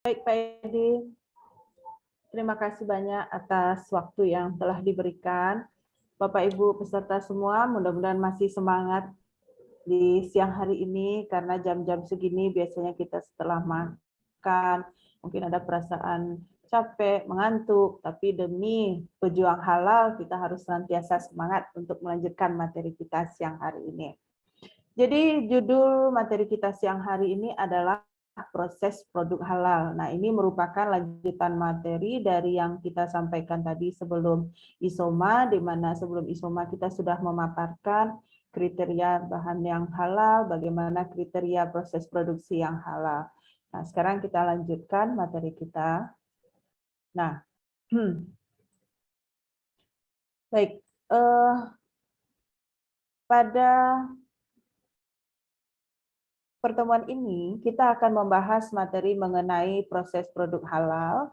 Baik, Pak Edi. Terima kasih banyak atas waktu yang telah diberikan. Bapak Ibu peserta semua, mudah-mudahan masih semangat di siang hari ini karena jam-jam segini biasanya kita setelah makan mungkin ada perasaan capek, mengantuk, tapi demi pejuang halal kita harus senantiasa semangat untuk melanjutkan materi kita siang hari ini. Jadi judul materi kita siang hari ini adalah proses produk halal. Nah, ini merupakan lanjutan materi dari yang kita sampaikan tadi sebelum ISOMA, di mana sebelum ISOMA kita sudah memaparkan kriteria bahan yang halal, bagaimana kriteria proses produksi yang halal. Nah, sekarang kita lanjutkan materi kita. Nah, baik, pada pertemuan ini kita akan membahas materi mengenai proses produk halal.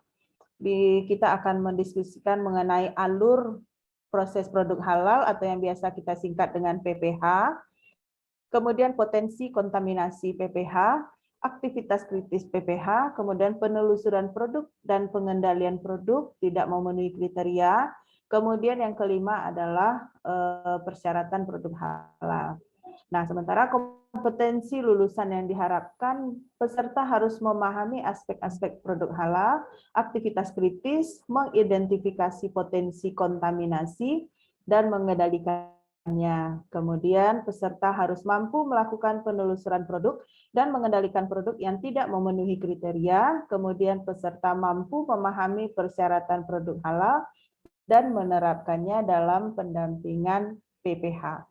Kita akan mendiskusikan mengenai alur proses produk halal atau yang biasa kita singkat dengan PPH, kemudian potensi kontaminasi PPH, aktivitas kritis PPH, kemudian penelusuran produk dan pengendalian produk tidak memenuhi kriteria, kemudian yang kelima adalah persyaratan produk halal. Nah, sementara kompetensi lulusan yang diharapkan, peserta harus memahami aspek-aspek produk halal, aktivitas kritis, mengidentifikasi potensi kontaminasi, dan mengendalikannya. Kemudian, peserta harus mampu melakukan penelusuran produk dan mengendalikan produk yang tidak memenuhi kriteria. Kemudian, peserta mampu memahami persyaratan produk halal dan menerapkannya dalam pendampingan PPH.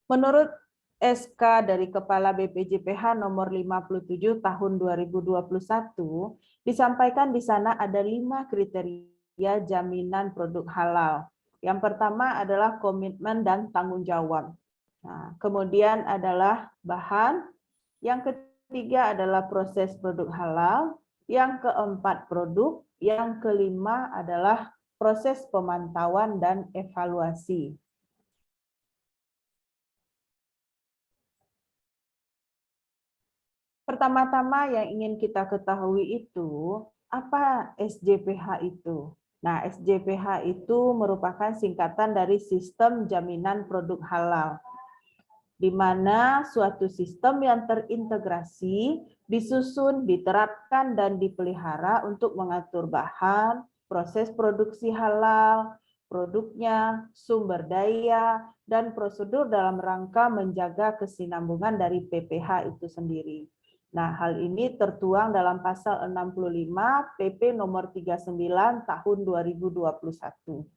Menurut SK dari Kepala BPJPH nomor 57 tahun 2021, disampaikan di sana ada 5 kriteria jaminan produk halal. Yang pertama adalah komitmen dan tanggung jawab. Nah, kemudian adalah bahan. Yang ketiga adalah proses produk halal. Yang keempat produk. Yang kelima adalah proses pemantauan dan evaluasi. Pertama-tama yang ingin kita ketahui itu, apa SJPH itu? Nah, SJPH itu merupakan singkatan dari Sistem Jaminan Produk Halal, di mana suatu sistem yang terintegrasi, disusun, diterapkan, dan dipelihara untuk mengatur bahan, proses produksi halal, produknya, sumber daya, dan prosedur dalam rangka menjaga kesinambungan dari PPH itu sendiri. Nah, hal ini tertuang dalam pasal 65 PP nomor 39 tahun 2021.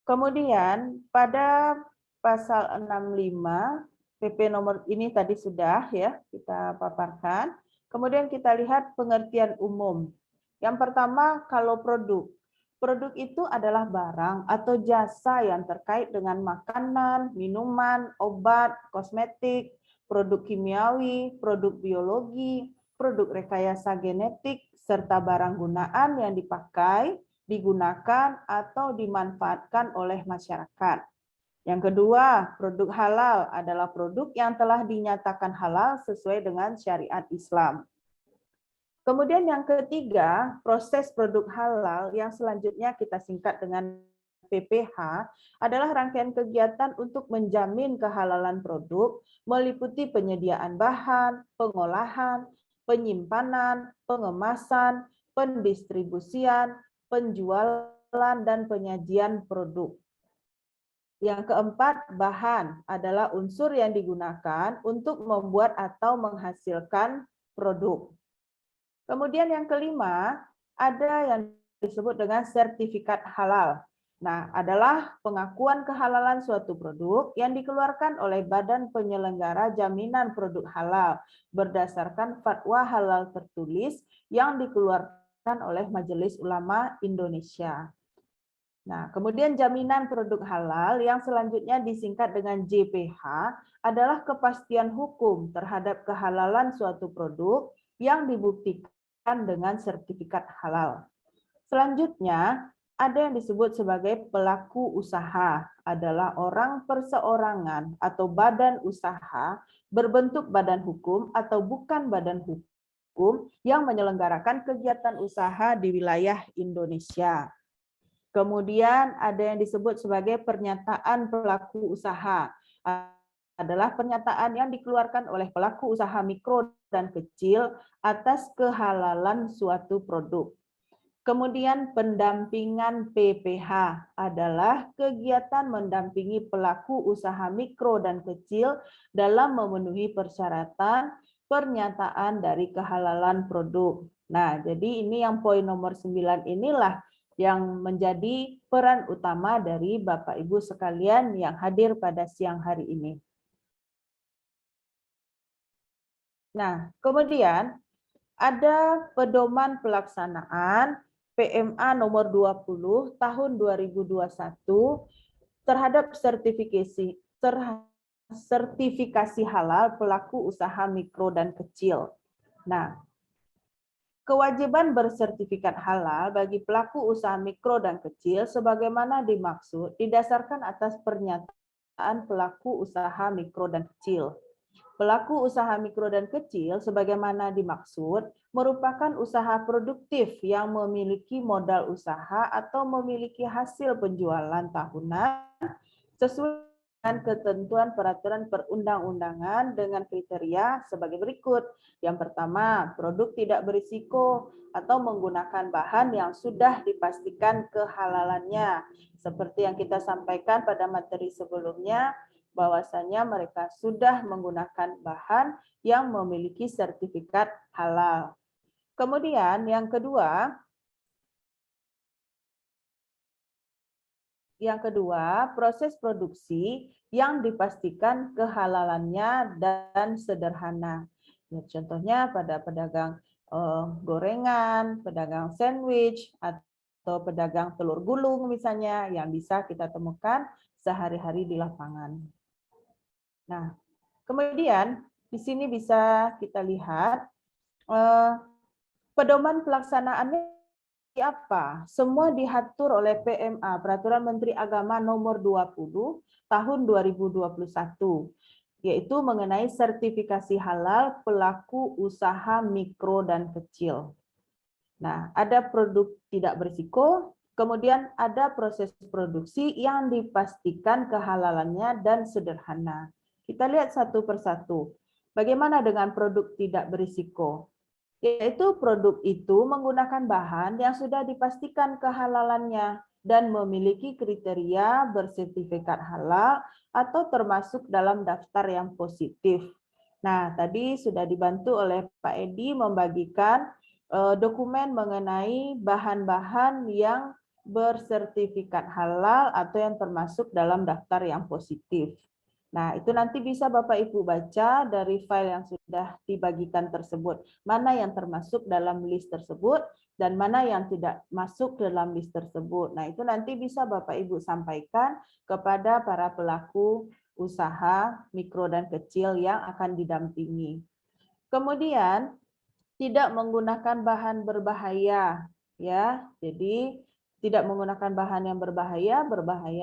Kemudian pada pasal 65 PP nomor ini tadi sudah ya kita paparkan. Kemudian kita lihat pengertian umum. Yang pertama, kalau produk. Produk itu adalah barang atau jasa yang terkait dengan makanan, minuman, obat, kosmetik, produk kimiawi, produk biologi, produk rekayasa genetik, serta barang gunaan yang dipakai, digunakan, atau dimanfaatkan oleh masyarakat. Yang kedua, produk halal adalah produk yang telah dinyatakan halal sesuai dengan syariat Islam. Kemudian yang ketiga, proses produk halal yang selanjutnya kita singkat dengan PPH adalah rangkaian kegiatan untuk menjamin kehalalan produk, meliputi penyediaan bahan, pengolahan, penyimpanan, pengemasan, pendistribusian, penjualan, dan penyajian produk. Yang keempat, bahan adalah unsur yang digunakan untuk membuat atau menghasilkan produk. Kemudian yang kelima, ada yang disebut dengan sertifikat halal. Nah, adalah pengakuan kehalalan suatu produk yang dikeluarkan oleh Badan Penyelenggara Jaminan Produk Halal berdasarkan fatwa halal tertulis yang dikeluarkan oleh Majelis Ulama Indonesia. Nah, kemudian jaminan produk halal yang selanjutnya disingkat dengan JPH adalah kepastian hukum terhadap kehalalan suatu produk yang dibuktikan dengan sertifikat halal. Selanjutnya, Ada yang disebut sebagai pelaku usaha, adalah orang perseorangan atau badan usaha berbentuk badan hukum atau bukan badan hukum yang menyelenggarakan kegiatan usaha di wilayah Indonesia. Kemudian ada yang disebut sebagai pernyataan pelaku usaha, adalah pernyataan yang dikeluarkan oleh pelaku usaha mikro dan kecil atas kehalalan suatu produk. Kemudian pendampingan PPH adalah kegiatan mendampingi pelaku usaha mikro dan kecil dalam memenuhi persyaratan pernyataan dari kehalalan produk. Nah, jadi ini yang poin nomor 9 inilah yang menjadi peran utama dari Bapak Ibu sekalian yang hadir pada siang hari ini. Nah, kemudian ada pedoman pelaksanaan PMA nomor 20 tahun 2021 terhadap sertifikasi halal pelaku usaha mikro dan kecil. Nah, kewajiban bersertifikat halal bagi pelaku usaha mikro dan kecil sebagaimana dimaksud didasarkan atas pernyataan pelaku usaha mikro dan kecil. Pelaku usaha mikro dan kecil sebagaimana dimaksud merupakan usaha produktif yang memiliki modal usaha atau memiliki hasil penjualan tahunan sesuai dengan ketentuan peraturan perundang-undangan dengan kriteria sebagai berikut. Yang pertama, produk tidak berisiko atau menggunakan bahan yang sudah dipastikan kehalalannya. Seperti yang kita sampaikan pada materi sebelumnya, bahwasanya mereka sudah menggunakan bahan yang memiliki sertifikat halal. Kemudian yang kedua, proses produksi yang dipastikan kehalalannya dan sederhana. Ya, contohnya pada pedagang gorengan, pedagang sandwich, atau pedagang telur gulung misalnya yang bisa kita temukan sehari-hari di lapangan. Nah, kemudian di sini bisa kita lihat pedoman pelaksanaannya apa? Semua diatur oleh PMA, Peraturan Menteri Agama Nomor 20 Tahun 2021, yaitu mengenai sertifikasi halal pelaku usaha mikro dan kecil. Nah, ada produk tidak berisiko, kemudian ada proses produksi yang dipastikan kehalalannya dan sederhana. Kita lihat satu persatu. Bagaimana dengan produk tidak berisiko? Yaitu produk itu menggunakan bahan yang sudah dipastikan kehalalannya dan memiliki kriteria bersertifikat halal atau termasuk dalam daftar yang positif. Nah, tadi sudah dibantu oleh Pak Edi membagikan dokumen mengenai bahan-bahan yang bersertifikat halal atau yang termasuk dalam daftar yang positif. Nah, itu nanti bisa Bapak Ibu baca dari file yang sudah dibagikan tersebut. Mana yang termasuk dalam list tersebut dan mana yang tidak masuk dalam list tersebut. Nah, itu nanti bisa Bapak Ibu sampaikan kepada para pelaku usaha mikro dan kecil yang akan didampingi. Kemudian, tidak menggunakan bahan berbahaya, ya. Jadi, tidak menggunakan bahan yang berbahaya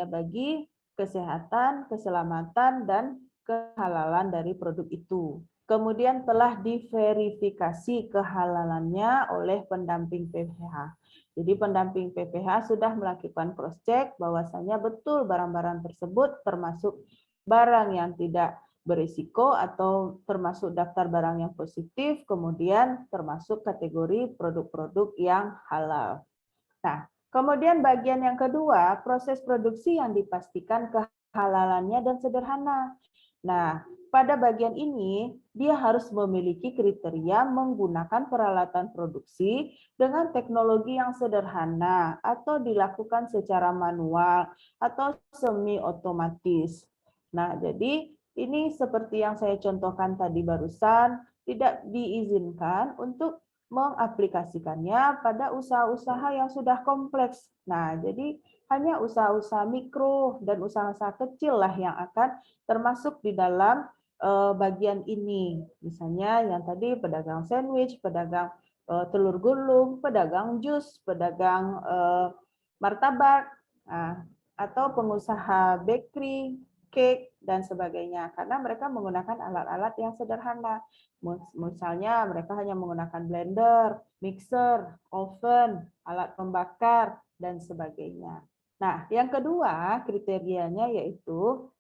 bagi kesehatan, keselamatan, dan kehalalan dari produk itu. Kemudian telah diverifikasi kehalalannya oleh pendamping PPH. Jadi pendamping PPH sudah melakukan cross check bahwasanya betul barang-barang tersebut termasuk barang yang tidak berisiko atau termasuk daftar barang yang positif, kemudian termasuk kategori produk-produk yang halal. Nah, kemudian bagian yang kedua, proses produksi yang dipastikan kehalalannya dan sederhana. Nah, pada bagian ini, dia harus memiliki kriteria menggunakan peralatan produksi dengan teknologi yang sederhana atau dilakukan secara manual atau semi otomatis. Nah, jadi ini seperti yang saya contohkan tadi barusan, tidak diizinkan untuk mengaplikasikannya pada usaha-usaha yang sudah kompleks. Nah, jadi hanya usaha-usaha mikro dan usaha-usaha kecil lah yang akan termasuk di dalam bagian ini. Misalnya yang tadi pedagang sandwich, pedagang telur gulung, pedagang jus, pedagang martabak, atau pengusaha bakery, cake, dan sebagainya. Karena mereka menggunakan alat-alat yang sederhana. Misalnya mereka hanya menggunakan blender, mixer, oven, alat pembakar, dan sebagainya. Nah, yang kedua kriterianya yaitu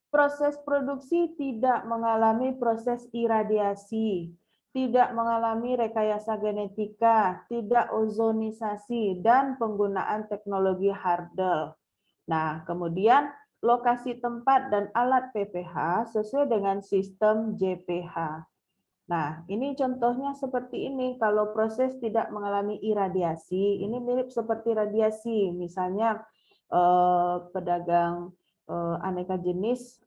proses produksi tidak mengalami proses iradiasi, tidak mengalami rekayasa genetika, tidak ozonisasi, dan penggunaan teknologi Hardel. Nah, kemudian lokasi tempat dan alat PPH sesuai dengan sistem JPH. Nah, ini contohnya seperti ini. Kalau proses tidak mengalami iradiasi, ini mirip seperti radiasi. Misalnya pedagang aneka jenis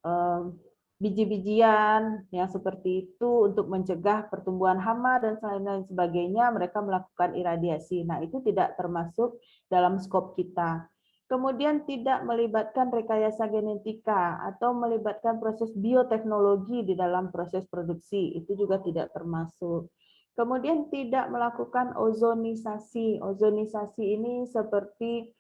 biji-bijian yang seperti itu untuk mencegah pertumbuhan hama dan lain sebagainya, mereka melakukan iradiasi. Nah, itu tidak termasuk dalam skop kita. Kemudian tidak melibatkan rekayasa genetika atau melibatkan proses bioteknologi di dalam proses produksi, itu juga tidak termasuk. Kemudian tidak melakukan ozonisasi. Ozonisasi ini seperti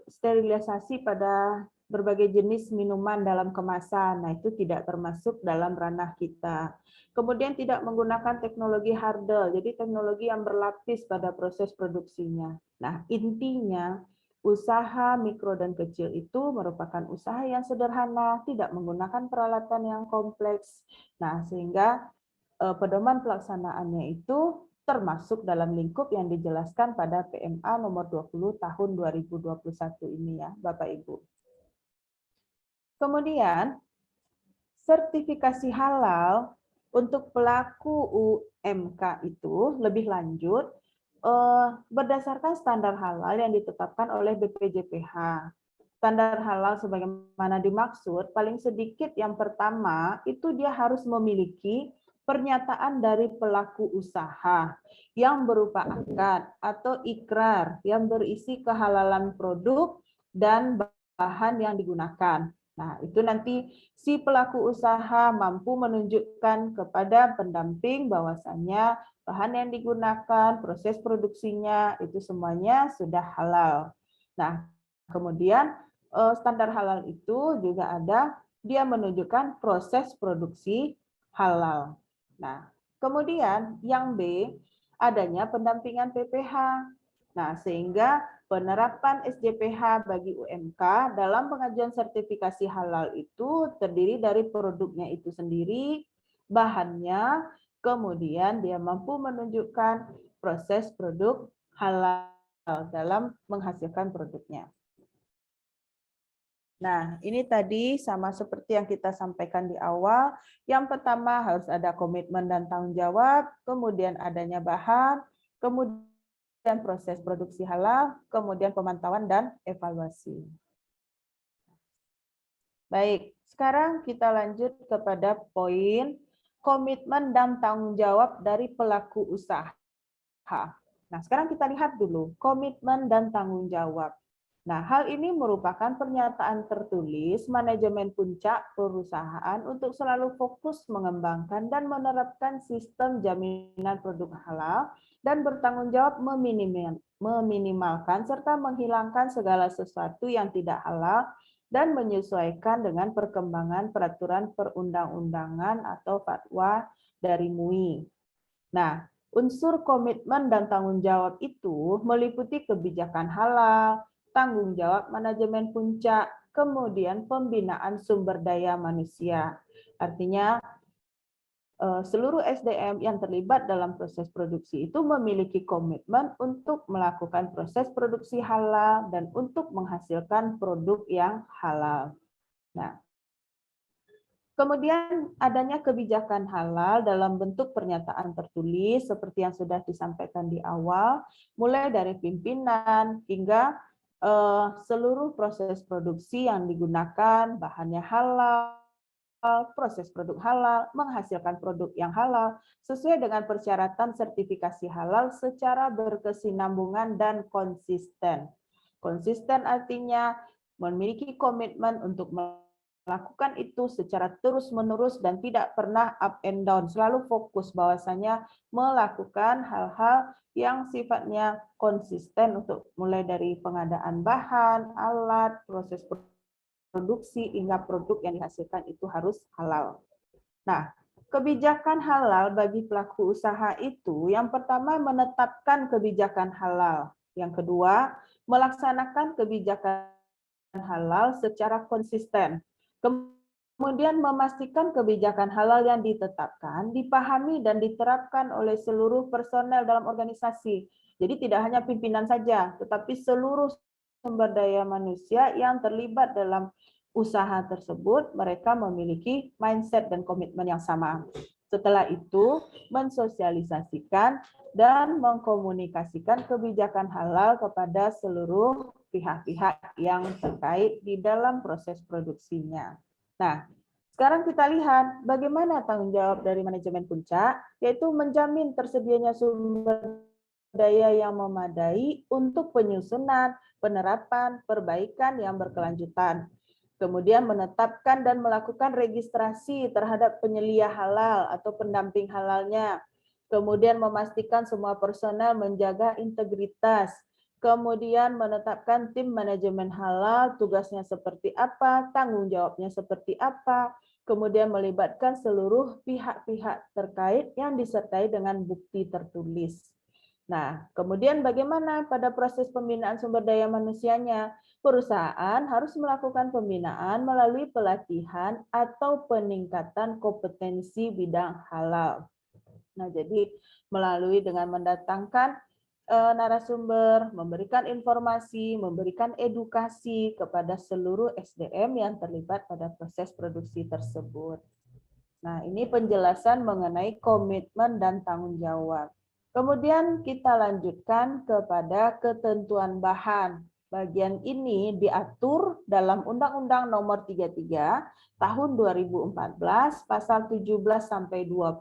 sterilisasi pada berbagai jenis minuman dalam kemasan. Nah, itu tidak termasuk dalam ranah kita. Kemudian tidak menggunakan teknologi Hardel, jadi teknologi yang berlapis pada proses produksinya. Nah, intinya usaha mikro dan kecil itu merupakan usaha yang sederhana, tidak menggunakan peralatan yang kompleks. Nah, sehingga pedoman pelaksanaannya itu termasuk dalam lingkup yang dijelaskan pada PMA nomor 20 tahun 2021 ini ya, Bapak Ibu. Kemudian, sertifikasi halal untuk pelaku UMK itu lebih lanjut berdasarkan standar halal yang ditetapkan oleh BPJPH. Standar halal sebagaimana dimaksud, paling sedikit yang pertama itu dia harus memiliki pernyataan dari pelaku usaha yang berupa akad atau ikrar yang berisi kehalalan produk dan bahan yang digunakan. Nah, itu nanti si pelaku usaha mampu menunjukkan kepada pendamping bahwasannya bahan yang digunakan, proses produksinya, itu semuanya sudah halal. Nah, kemudian standar halal itu juga ada, dia menunjukkan proses produksi halal. Nah, kemudian yang B, adanya pendampingan PPH. Nah, sehingga penerapan SJPH bagi UMK dalam pengajuan sertifikasi halal itu terdiri dari produknya itu sendiri, bahannya, kemudian dia mampu menunjukkan proses produk halal dalam menghasilkan produknya. Nah, ini tadi sama seperti yang kita sampaikan di awal. Yang pertama harus ada komitmen dan tanggung jawab, kemudian adanya bahan, kemudian proses produksi halal, kemudian pemantauan dan evaluasi. Baik, sekarang kita lanjut kepada poin komitmen dan tanggung jawab dari pelaku usaha. Nah, sekarang kita lihat dulu komitmen dan tanggung jawab. Nah, hal ini merupakan pernyataan tertulis manajemen puncak perusahaan untuk selalu fokus mengembangkan dan menerapkan sistem jaminan produk halal dan bertanggung jawab meminimalkan serta menghilangkan segala sesuatu yang tidak halal dan menyesuaikan dengan perkembangan peraturan perundang-undangan atau fatwa dari MUI. Nah, unsur komitmen dan tanggung jawab itu meliputi kebijakan halal, tanggung jawab manajemen puncak, kemudian pembinaan sumber daya manusia. Artinya, seluruh SDM yang terlibat dalam proses produksi itu memiliki komitmen untuk melakukan proses produksi halal dan untuk menghasilkan produk yang halal. Nah, kemudian adanya kebijakan halal dalam bentuk pernyataan tertulis seperti yang sudah disampaikan di awal, mulai dari pimpinan hingga seluruh proses produksi yang digunakan, bahannya halal, proses produk halal, menghasilkan produk yang halal, sesuai dengan persyaratan sertifikasi halal secara berkesinambungan dan konsisten. Konsisten artinya memiliki komitmen untuk melakukan itu secara terus-menerus dan tidak pernah up and down, selalu fokus bahwasanya melakukan hal-hal yang sifatnya konsisten untuk mulai dari pengadaan bahan, alat, proses produksi hingga produk yang dihasilkan itu harus halal. Nah, kebijakan halal bagi pelaku usaha itu yang pertama menetapkan kebijakan halal, yang kedua melaksanakan kebijakan halal secara konsisten. Kemudian memastikan kebijakan halal yang ditetapkan dipahami dan diterapkan oleh seluruh personel dalam organisasi. Jadi tidak hanya pimpinan saja, tetapi seluruh sumber daya manusia yang terlibat dalam usaha tersebut, mereka memiliki mindset dan komitmen yang sama. Setelah itu, mensosialisasikan dan mengkomunikasikan kebijakan halal kepada seluruh pihak-pihak yang terkait di dalam proses produksinya. Nah, sekarang kita lihat bagaimana tanggung jawab dari manajemen puncak, yaitu menjamin tersedianya sumber daya yang memadai untuk penyusunan, penerapan, perbaikan yang berkelanjutan. Kemudian menetapkan dan melakukan registrasi terhadap penyelia halal atau pendamping halalnya. Kemudian memastikan semua personel menjaga integritas. Kemudian menetapkan tim manajemen halal, tugasnya seperti apa, tanggung jawabnya seperti apa. Kemudian melibatkan seluruh pihak-pihak terkait yang disertai dengan bukti tertulis. Nah, kemudian bagaimana pada proses pembinaan sumber daya manusianya? Perusahaan harus melakukan pembinaan melalui pelatihan atau peningkatan kompetensi bidang halal. Nah, jadi melalui dengan mendatangkan narasumber, memberikan informasi, memberikan edukasi kepada seluruh SDM yang terlibat pada proses produksi tersebut. Nah, ini penjelasan mengenai komitmen dan tanggung jawab. Kemudian kita lanjutkan kepada ketentuan bahan. Bagian ini diatur dalam Undang-Undang Nomor 33 Tahun 2014 Pasal 17 sampai 20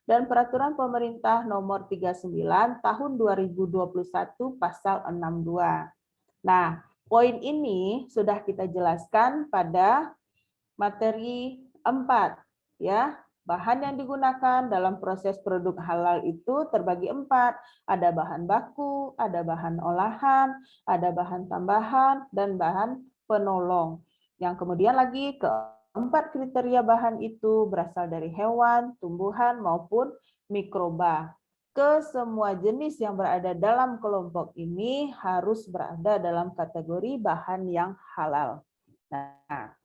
dan Peraturan Pemerintah Nomor 39 Tahun 2021 Pasal 62. Nah, poin ini sudah kita jelaskan pada materi 4 ya. Bahan yang digunakan dalam proses produk halal itu terbagi 4. Ada bahan baku, ada bahan olahan, ada bahan tambahan, dan bahan penolong. Yang kemudian lagi keempat kriteria bahan itu berasal dari hewan, tumbuhan, maupun mikroba. Kesemua jenis yang berada dalam kelompok ini harus berada dalam kategori bahan yang halal. Nah,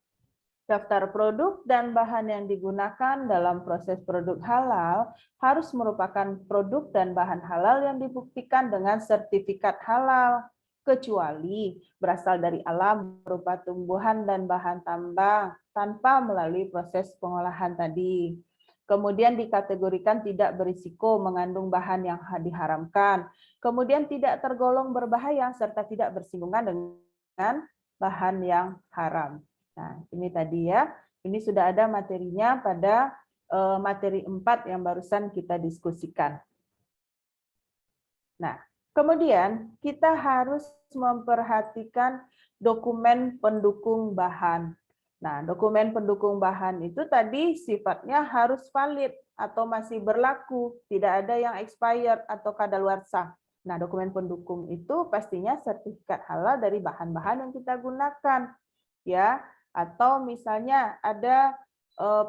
daftar produk dan bahan yang digunakan dalam proses produk halal harus merupakan produk dan bahan halal yang dibuktikan dengan sertifikat halal, kecuali berasal dari alam berupa tumbuhan dan bahan tambang tanpa melalui proses pengolahan tadi. Kemudian dikategorikan tidak berisiko mengandung bahan yang diharamkan. Kemudian tidak tergolong berbahaya serta tidak bersinggungan dengan bahan yang haram. Nah, ini tadi ya, ini sudah ada materinya pada materi 4 yang barusan kita diskusikan. Nah, kemudian kita harus memperhatikan dokumen pendukung bahan. Nah, dokumen pendukung bahan itu tadi sifatnya harus valid atau masih berlaku, tidak ada yang expired atau kadaluarsa. Nah, dokumen pendukung itu pastinya sertifikat halal dari bahan-bahan yang kita gunakan, ya. Atau misalnya ada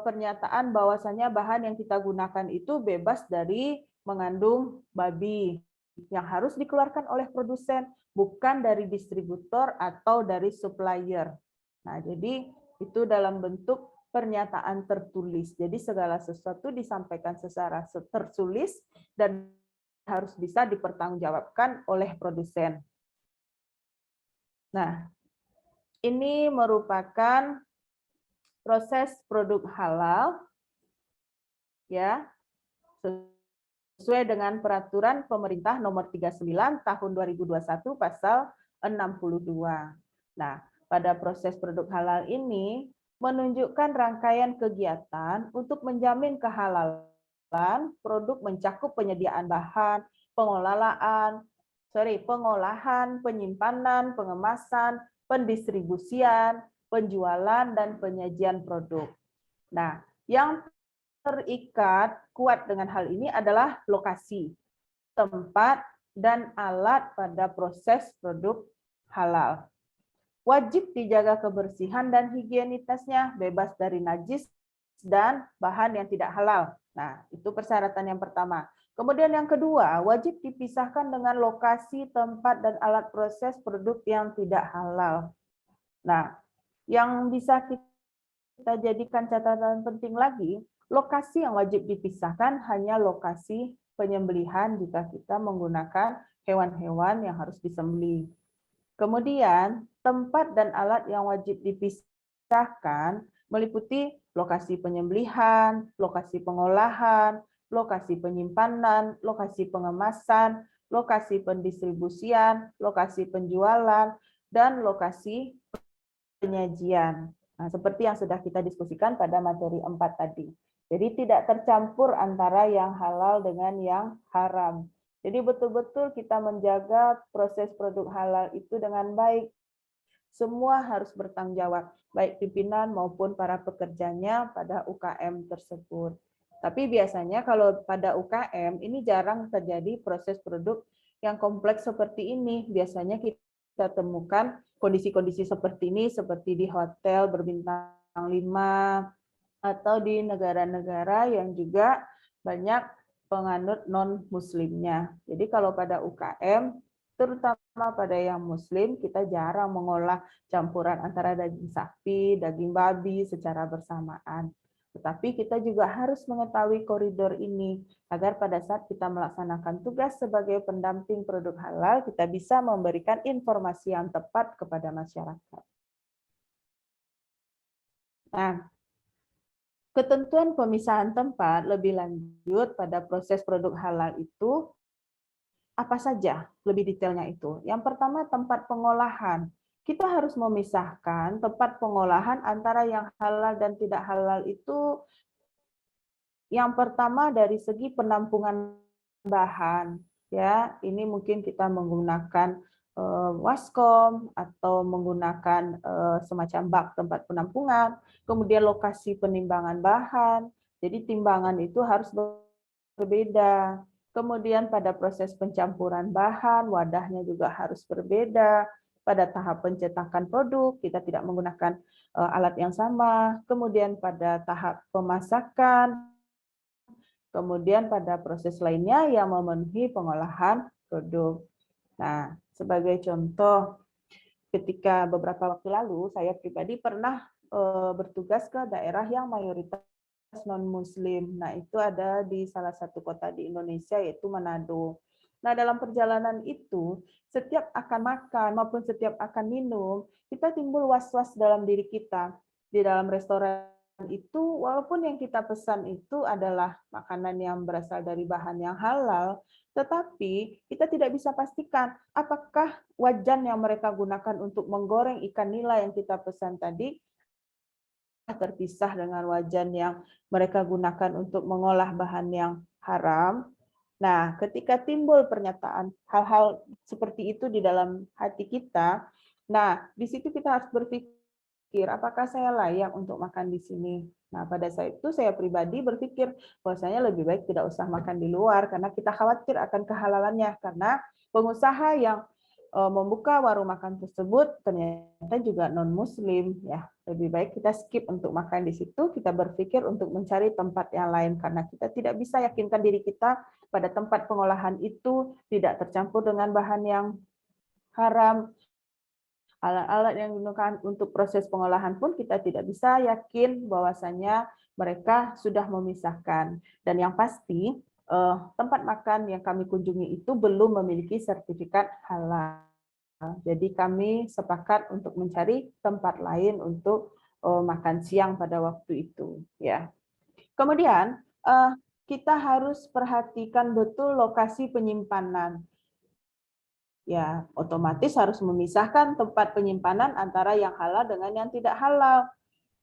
pernyataan bahwasanya bahan yang kita gunakan itu bebas dari mengandung babi, yang harus dikeluarkan oleh produsen, bukan dari distributor atau dari supplier. Nah, jadi itu dalam bentuk pernyataan tertulis. Jadi segala sesuatu disampaikan secara tertulis dan harus bisa dipertanggungjawabkan oleh produsen. Nah, ini merupakan proses produk halal ya, sesuai dengan peraturan pemerintah nomor 39 tahun 2021 pasal 62. Nah, pada proses produk halal ini menunjukkan rangkaian kegiatan untuk menjamin kehalalan produk mencakup penyediaan bahan, pengolahan, penyimpanan, pengemasan, pendistribusian, penjualan, dan penyajian produk. Nah, yang terikat kuat dengan hal ini adalah lokasi, tempat, dan alat pada proses produk halal. Wajib dijaga kebersihan dan higienitasnya, bebas dari najis dan bahan yang tidak halal. Nah, itu persyaratan yang pertama. Kemudian yang kedua, wajib dipisahkan dengan lokasi, tempat, dan alat proses produk yang tidak halal. Nah, yang bisa kita jadikan catatan penting lagi, lokasi yang wajib dipisahkan hanya lokasi penyembelihan jika kita menggunakan hewan-hewan yang harus disembelih. Kemudian, tempat dan alat yang wajib dipisahkan meliputi lokasi penyembelihan, lokasi pengolahan, lokasi penyimpanan, lokasi pengemasan, lokasi pendistribusian, lokasi penjualan, dan lokasi penyajian. Nah, seperti yang sudah kita diskusikan pada materi 4 tadi. Jadi tidak tercampur antara yang halal dengan yang haram. Jadi betul-betul kita menjaga proses produk halal itu dengan baik. Semua harus bertanggung jawab, baik pimpinan maupun para pekerjanya pada UKM tersebut. Tapi biasanya kalau pada UKM ini jarang terjadi proses produk yang kompleks seperti ini. Biasanya kita temukan kondisi-kondisi seperti ini seperti di hotel berbintang 5 atau di negara-negara yang juga banyak penganut non-muslimnya. Jadi kalau pada UKM, terutama pada yang muslim, kita jarang mengolah campuran antara daging sapi, daging babi secara bersamaan. Tetapi kita juga harus mengetahui koridor ini, agar pada saat kita melaksanakan tugas sebagai pendamping produk halal, kita bisa memberikan informasi yang tepat kepada masyarakat. Nah, ketentuan pemisahan tempat lebih lanjut pada proses produk halal itu apa saja lebih detailnya itu. Yang pertama tempat pengolahan. Kita harus memisahkan tempat pengolahan antara yang halal dan tidak halal itu yang pertama dari segi penampungan bahan. Ya, ini mungkin kita menggunakan waskom atau menggunakan semacam bak tempat penampungan, kemudian lokasi penimbangan bahan. Jadi timbangan itu harus berbeda. Kemudian pada proses pencampuran bahan, wadahnya juga harus berbeda. Pada tahap pencetakan produk, kita tidak menggunakan alat yang sama. Kemudian pada tahap pemasakan, kemudian pada proses lainnya yang memenuhi pengolahan produk. Nah, sebagai contoh, ketika beberapa waktu lalu, saya pribadi pernah bertugas ke daerah yang mayoritas non-muslim. Nah, itu ada di salah satu kota di Indonesia, yaitu Manado. Nah, dalam perjalanan itu, setiap akan makan maupun setiap akan minum, kita timbul was-was dalam diri kita. Di dalam restoran itu, walaupun yang kita pesan itu adalah makanan yang berasal dari bahan yang halal, tetapi kita tidak bisa pastikan apakah wajan yang mereka gunakan untuk menggoreng ikan nila yang kita pesan tadi terpisah dengan wajan yang mereka gunakan untuk mengolah bahan yang haram. Nah, ketika timbul pernyataan hal-hal seperti itu di dalam hati kita, nah, di situ kita harus berpikir, apakah saya layak untuk makan di sini? Nah, pada saat itu saya pribadi berpikir bahwasanya lebih baik tidak usah makan di luar karena kita khawatir akan kehalalannya, karena pengusaha yang membuka warung makan tersebut ternyata juga non-muslim, ya. Lebih baik kita skip untuk makan di situ, kita berpikir untuk mencari tempat yang lain karena kita tidak bisa yakinkan diri kita pada tempat pengolahan itu tidak tercampur dengan bahan yang haram. Alat-alat yang digunakan untuk proses pengolahan pun kita tidak bisa yakin bahwasanya mereka sudah memisahkan. Dan yang pasti tempat makan yang kami kunjungi itu belum memiliki sertifikat halal. Jadi kami sepakat untuk mencari tempat lain untuk makan siang pada waktu itu. Ya. Kemudian kita harus perhatikan betul lokasi penyimpanan. Ya, otomatis harus memisahkan tempat penyimpanan antara yang halal dengan yang tidak halal.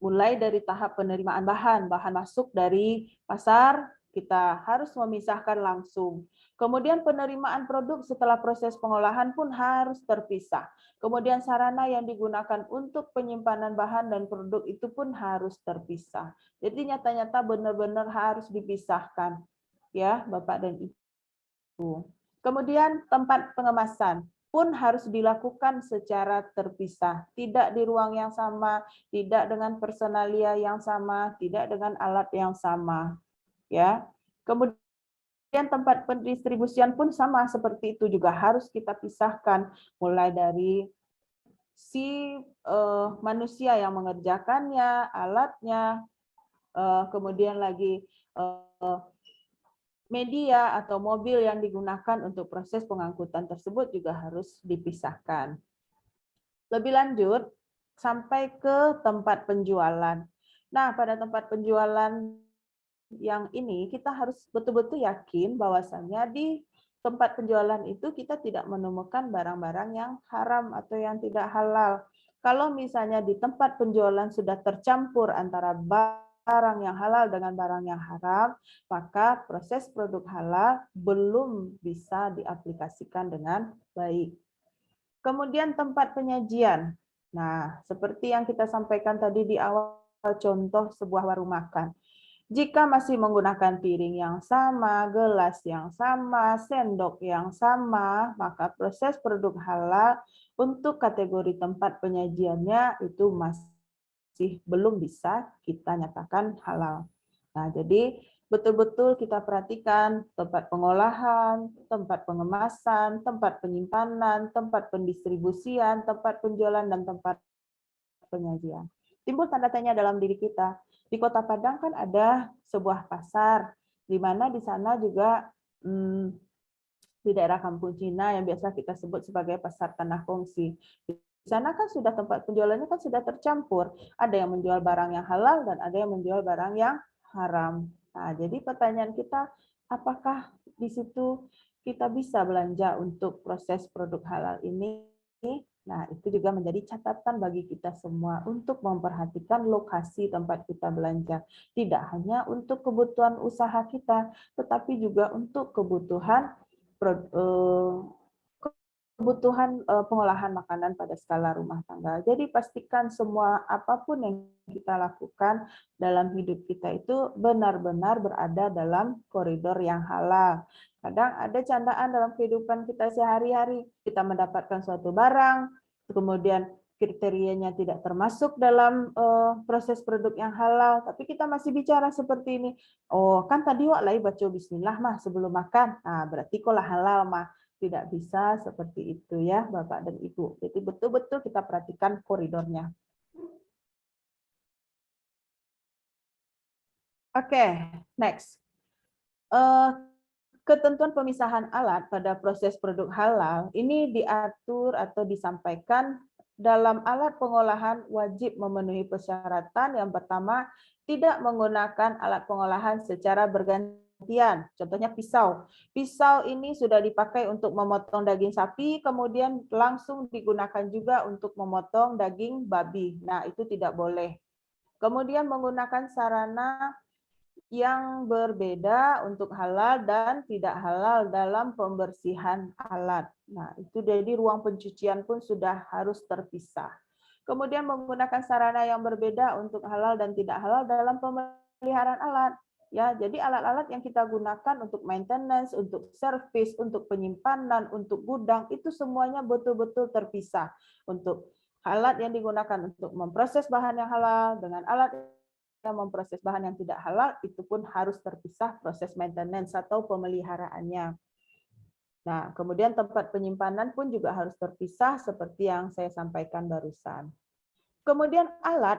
Mulai dari tahap penerimaan bahan masuk dari pasar, kita harus memisahkan langsung. Kemudian penerimaan produk setelah proses pengolahan pun harus terpisah. Kemudian sarana yang digunakan untuk penyimpanan bahan dan produk itu pun harus terpisah. Jadi nyata-nyata benar-benar harus dipisahkan, ya Bapak dan Ibu. Kemudian tempat pengemasan pun harus dilakukan secara terpisah, tidak di ruang yang sama, tidak dengan personalia yang sama, tidak dengan alat yang sama, ya. Kemudian tempat pendistribusian pun sama seperti itu, juga harus kita pisahkan, mulai dari si manusia yang mengerjakannya, alatnya, kemudian lagi media atau mobil yang digunakan untuk proses pengangkutan tersebut juga harus dipisahkan. Lebih lanjut, sampai ke tempat penjualan. Nah, pada tempat penjualan yang ini kita harus betul-betul yakin bahwasannya di tempat penjualan itu kita tidak menemukan barang-barang yang haram atau yang tidak halal. Kalau misalnya di tempat penjualan sudah tercampur antara barang yang halal dengan barang yang haram, maka proses produk halal belum bisa diaplikasikan dengan baik. Kemudian tempat penyajian. Nah, seperti yang kita sampaikan tadi di awal, contoh sebuah warung makan. Jika masih menggunakan piring yang sama, gelas yang sama, sendok yang sama, maka proses produk halal untuk kategori tempat penyajiannya itu masih belum bisa kita nyatakan halal. Nah, jadi betul-betul kita perhatikan tempat pengolahan, tempat pengemasan, tempat penyimpanan, tempat pendistribusian, tempat penjualan, dan tempat penyajian. Timbul tanda tanya dalam diri kita. Di Kota Padang kan ada sebuah pasar, di mana di sana juga di daerah Kampung Cina yang biasa kita sebut sebagai pasar tanah kongsi. Di sana kan sudah tempat penjualannya kan sudah tercampur. Ada yang menjual barang yang halal dan ada yang menjual barang yang haram. Nah, jadi pertanyaan kita, apakah di situ kita bisa belanja untuk proses produk halal ini? Nah, itu juga menjadi catatan bagi kita semua untuk memperhatikan lokasi tempat kita belanja. Tidak hanya untuk kebutuhan usaha kita, tetapi juga untuk kebutuhan pengolahan makanan pada skala rumah tangga. Jadi pastikan semua apapun yang kita lakukan dalam hidup kita itu benar-benar berada dalam koridor yang halal. Kadang ada candaan dalam kehidupan kita sehari-hari. Kita mendapatkan suatu barang, kemudian kriterianya tidak termasuk dalam proses produk yang halal, tapi kita masih bicara seperti ini. Oh, kan tadi wak lai baca bismillah mah sebelum makan. Nah, berarti kolah halal mah. Tidak bisa seperti itu ya, Bapak dan Ibu. Jadi betul-betul kita perhatikan koridornya. Oke, next. Ketentuan pemisahan alat pada proses produk halal ini diatur atau disampaikan dalam alat pengolahan wajib memenuhi persyaratan. Yang pertama, tidak menggunakan alat pengolahan secara bergantian. Contohnya pisau. Pisau ini sudah dipakai untuk memotong daging sapi, kemudian langsung digunakan juga untuk memotong daging babi. Nah, itu tidak boleh. Kemudian menggunakan sarana yang berbeda untuk halal dan tidak halal dalam pembersihan alat. Nah, itu jadi ruang pencucian pun sudah harus terpisah. Kemudian menggunakan sarana yang berbeda untuk halal dan tidak halal dalam pemeliharaan alat. Ya, jadi alat-alat yang kita gunakan untuk maintenance, untuk service, untuk penyimpanan, untuk gudang itu semuanya betul-betul terpisah. Untuk alat yang digunakan untuk memproses bahan yang halal dengan alat yang memproses bahan yang tidak halal, itu pun harus terpisah proses maintenance atau pemeliharaannya. Nah, kemudian tempat penyimpanan pun juga harus terpisah seperti yang saya sampaikan barusan. Kemudian alat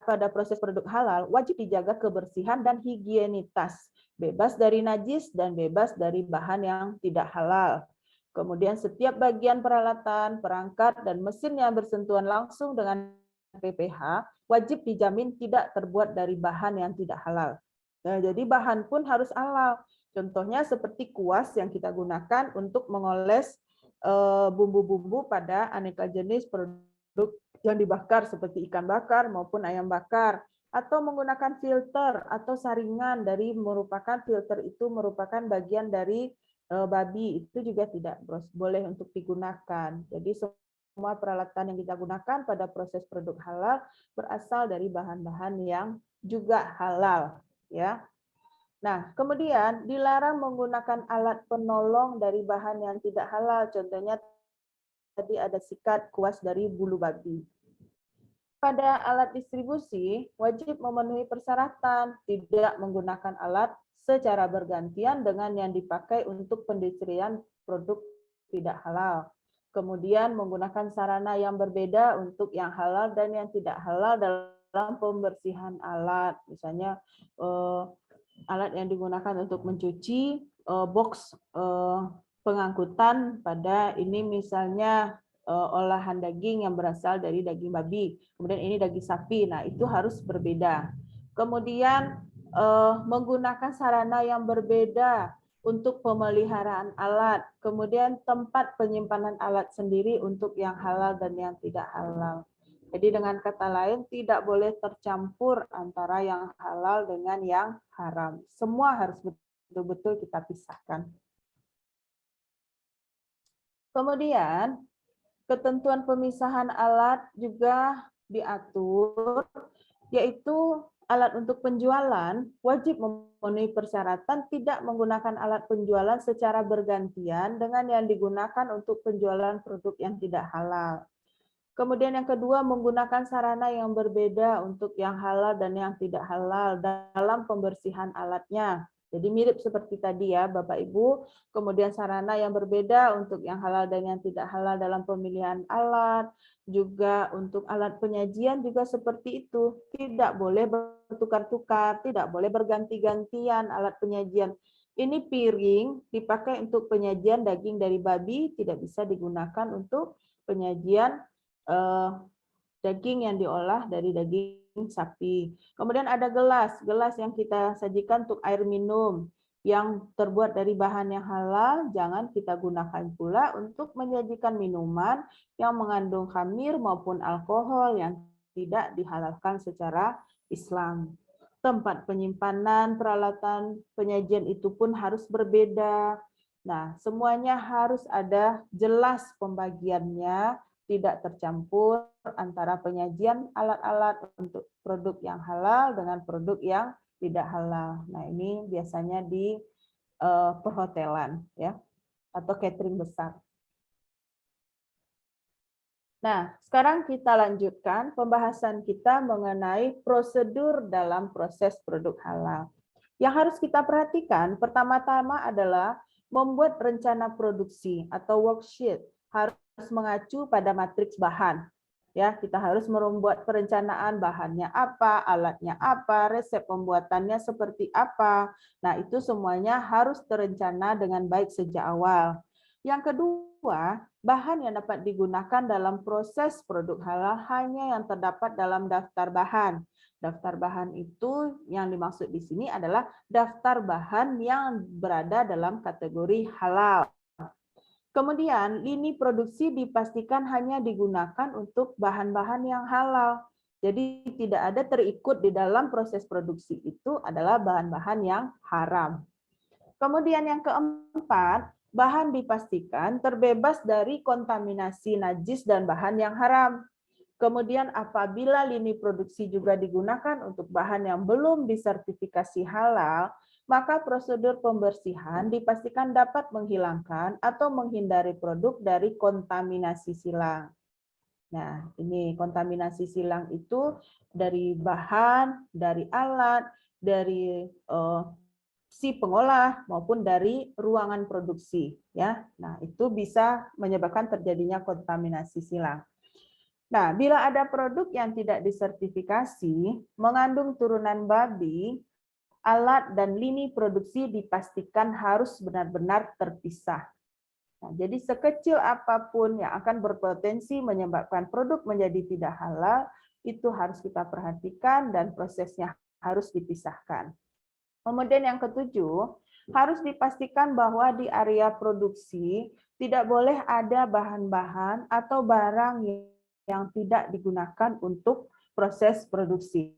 pada proses produk halal wajib dijaga kebersihan dan higienitas, bebas dari najis dan bebas dari bahan yang tidak halal. Kemudian setiap bagian peralatan, perangkat, dan mesin yang bersentuhan langsung dengan PPH wajib dijamin tidak terbuat dari bahan yang tidak halal. Nah, jadi bahan pun harus halal. Contohnya seperti kuas yang kita gunakan untuk mengoles bumbu-bumbu pada aneka jenis produk yang dibakar seperti ikan bakar maupun ayam bakar. atau menggunakan filter atau saringan dari merupakan filter itu merupakan bagian dari babi, itu juga tidak boleh untuk digunakan. Jadi semua peralatan yang kita gunakan pada proses produk halal berasal dari bahan-bahan yang juga halal, ya. Nah, kemudian dilarang menggunakan alat penolong dari bahan yang tidak halal. Contohnya tadi ada sikat kuas dari bulu babi. Pada alat distribusi, wajib memenuhi persyaratan tidak menggunakan alat secara bergantian dengan yang dipakai untuk pendistribusian produk tidak halal. Kemudian menggunakan sarana yang berbeda untuk yang halal dan yang tidak halal dalam pembersihan alat. Misalnya alat yang digunakan untuk mencuci, box pengangkutan pada ini misalnya olahan daging yang berasal dari daging babi, kemudian ini daging sapi. Nah, itu harus berbeda. Kemudian menggunakan sarana yang berbeda untuk pemeliharaan alat, kemudian tempat penyimpanan alat sendiri untuk yang halal dan yang tidak halal. Jadi dengan kata lain tidak boleh tercampur antara yang halal dengan yang haram. Semua harus betul-betul kita pisahkan. Kemudian ketentuan pemisahan alat juga diatur, yaitu alat untuk penjualan wajib memenuhi persyaratan tidak menggunakan alat penjualan secara bergantian dengan yang digunakan untuk penjualan produk yang tidak halal. Kemudian yang kedua, menggunakan sarana yang berbeda untuk yang halal dan yang tidak halal dalam pembersihan alatnya. Jadi mirip seperti tadi ya Bapak Ibu, kemudian sarana yang berbeda untuk yang halal dan yang tidak halal dalam pemilihan alat, juga untuk alat penyajian juga seperti itu. Tidak boleh bertukar-tukar, tidak boleh berganti-gantian alat penyajian. Ini piring dipakai untuk penyajian daging dari babi, tidak bisa digunakan untuk penyajian daging yang diolah dari daging sapi. Kemudian ada gelas yang kita sajikan untuk air minum yang terbuat dari bahan yang halal, jangan kita gunakan pula untuk menyajikan minuman yang mengandung khamir maupun alkohol yang tidak dihalalkan secara Islam. Tempat penyimpanan peralatan penyajian itu pun harus berbeda. Nah, semuanya harus ada jelas pembagiannya, tidak tercampur antara penyajian alat-alat untuk produk yang halal dengan produk yang tidak halal. Nah, ini biasanya di perhotelan ya atau catering besar. Nah, sekarang kita lanjutkan pembahasan kita mengenai prosedur dalam proses produk halal. Yang harus kita perhatikan pertama-tama adalah membuat rencana produksi atau worksheet, harus mengacu pada matriks bahan. Ya, kita harus membuat perencanaan bahannya apa, alatnya apa, resep pembuatannya seperti apa. Nah, itu semuanya harus terencana dengan baik sejak awal. Yang kedua, bahan yang dapat digunakan dalam proses produk halal hanya yang terdapat dalam daftar bahan. Daftar bahan itu yang dimaksud di sini adalah daftar bahan yang berada dalam kategori halal. Kemudian, lini produksi dipastikan hanya digunakan untuk bahan-bahan yang halal. Jadi tidak ada terikut di dalam proses produksi itu adalah bahan-bahan yang haram. Kemudian yang keempat, bahan dipastikan terbebas dari kontaminasi najis dan bahan yang haram. Kemudian apabila lini produksi juga digunakan untuk bahan yang belum disertifikasi halal, maka prosedur pembersihan dipastikan dapat menghilangkan atau menghindari produk dari kontaminasi silang. Nah, ini kontaminasi silang itu dari bahan, dari alat, dari si pengolah maupun dari ruangan produksi, ya. Nah, itu bisa menyebabkan terjadinya kontaminasi silang. Nah, bila ada produk yang tidak disertifikasi, mengandung turunan babi, alat dan lini produksi dipastikan harus benar-benar terpisah. Nah, jadi sekecil apapun yang akan berpotensi menyebabkan produk menjadi tidak halal, itu harus kita perhatikan dan prosesnya harus dipisahkan. Kemudian yang ketujuh, harus dipastikan bahwa di area produksi tidak boleh ada bahan-bahan atau barang yang tidak digunakan untuk proses produksi.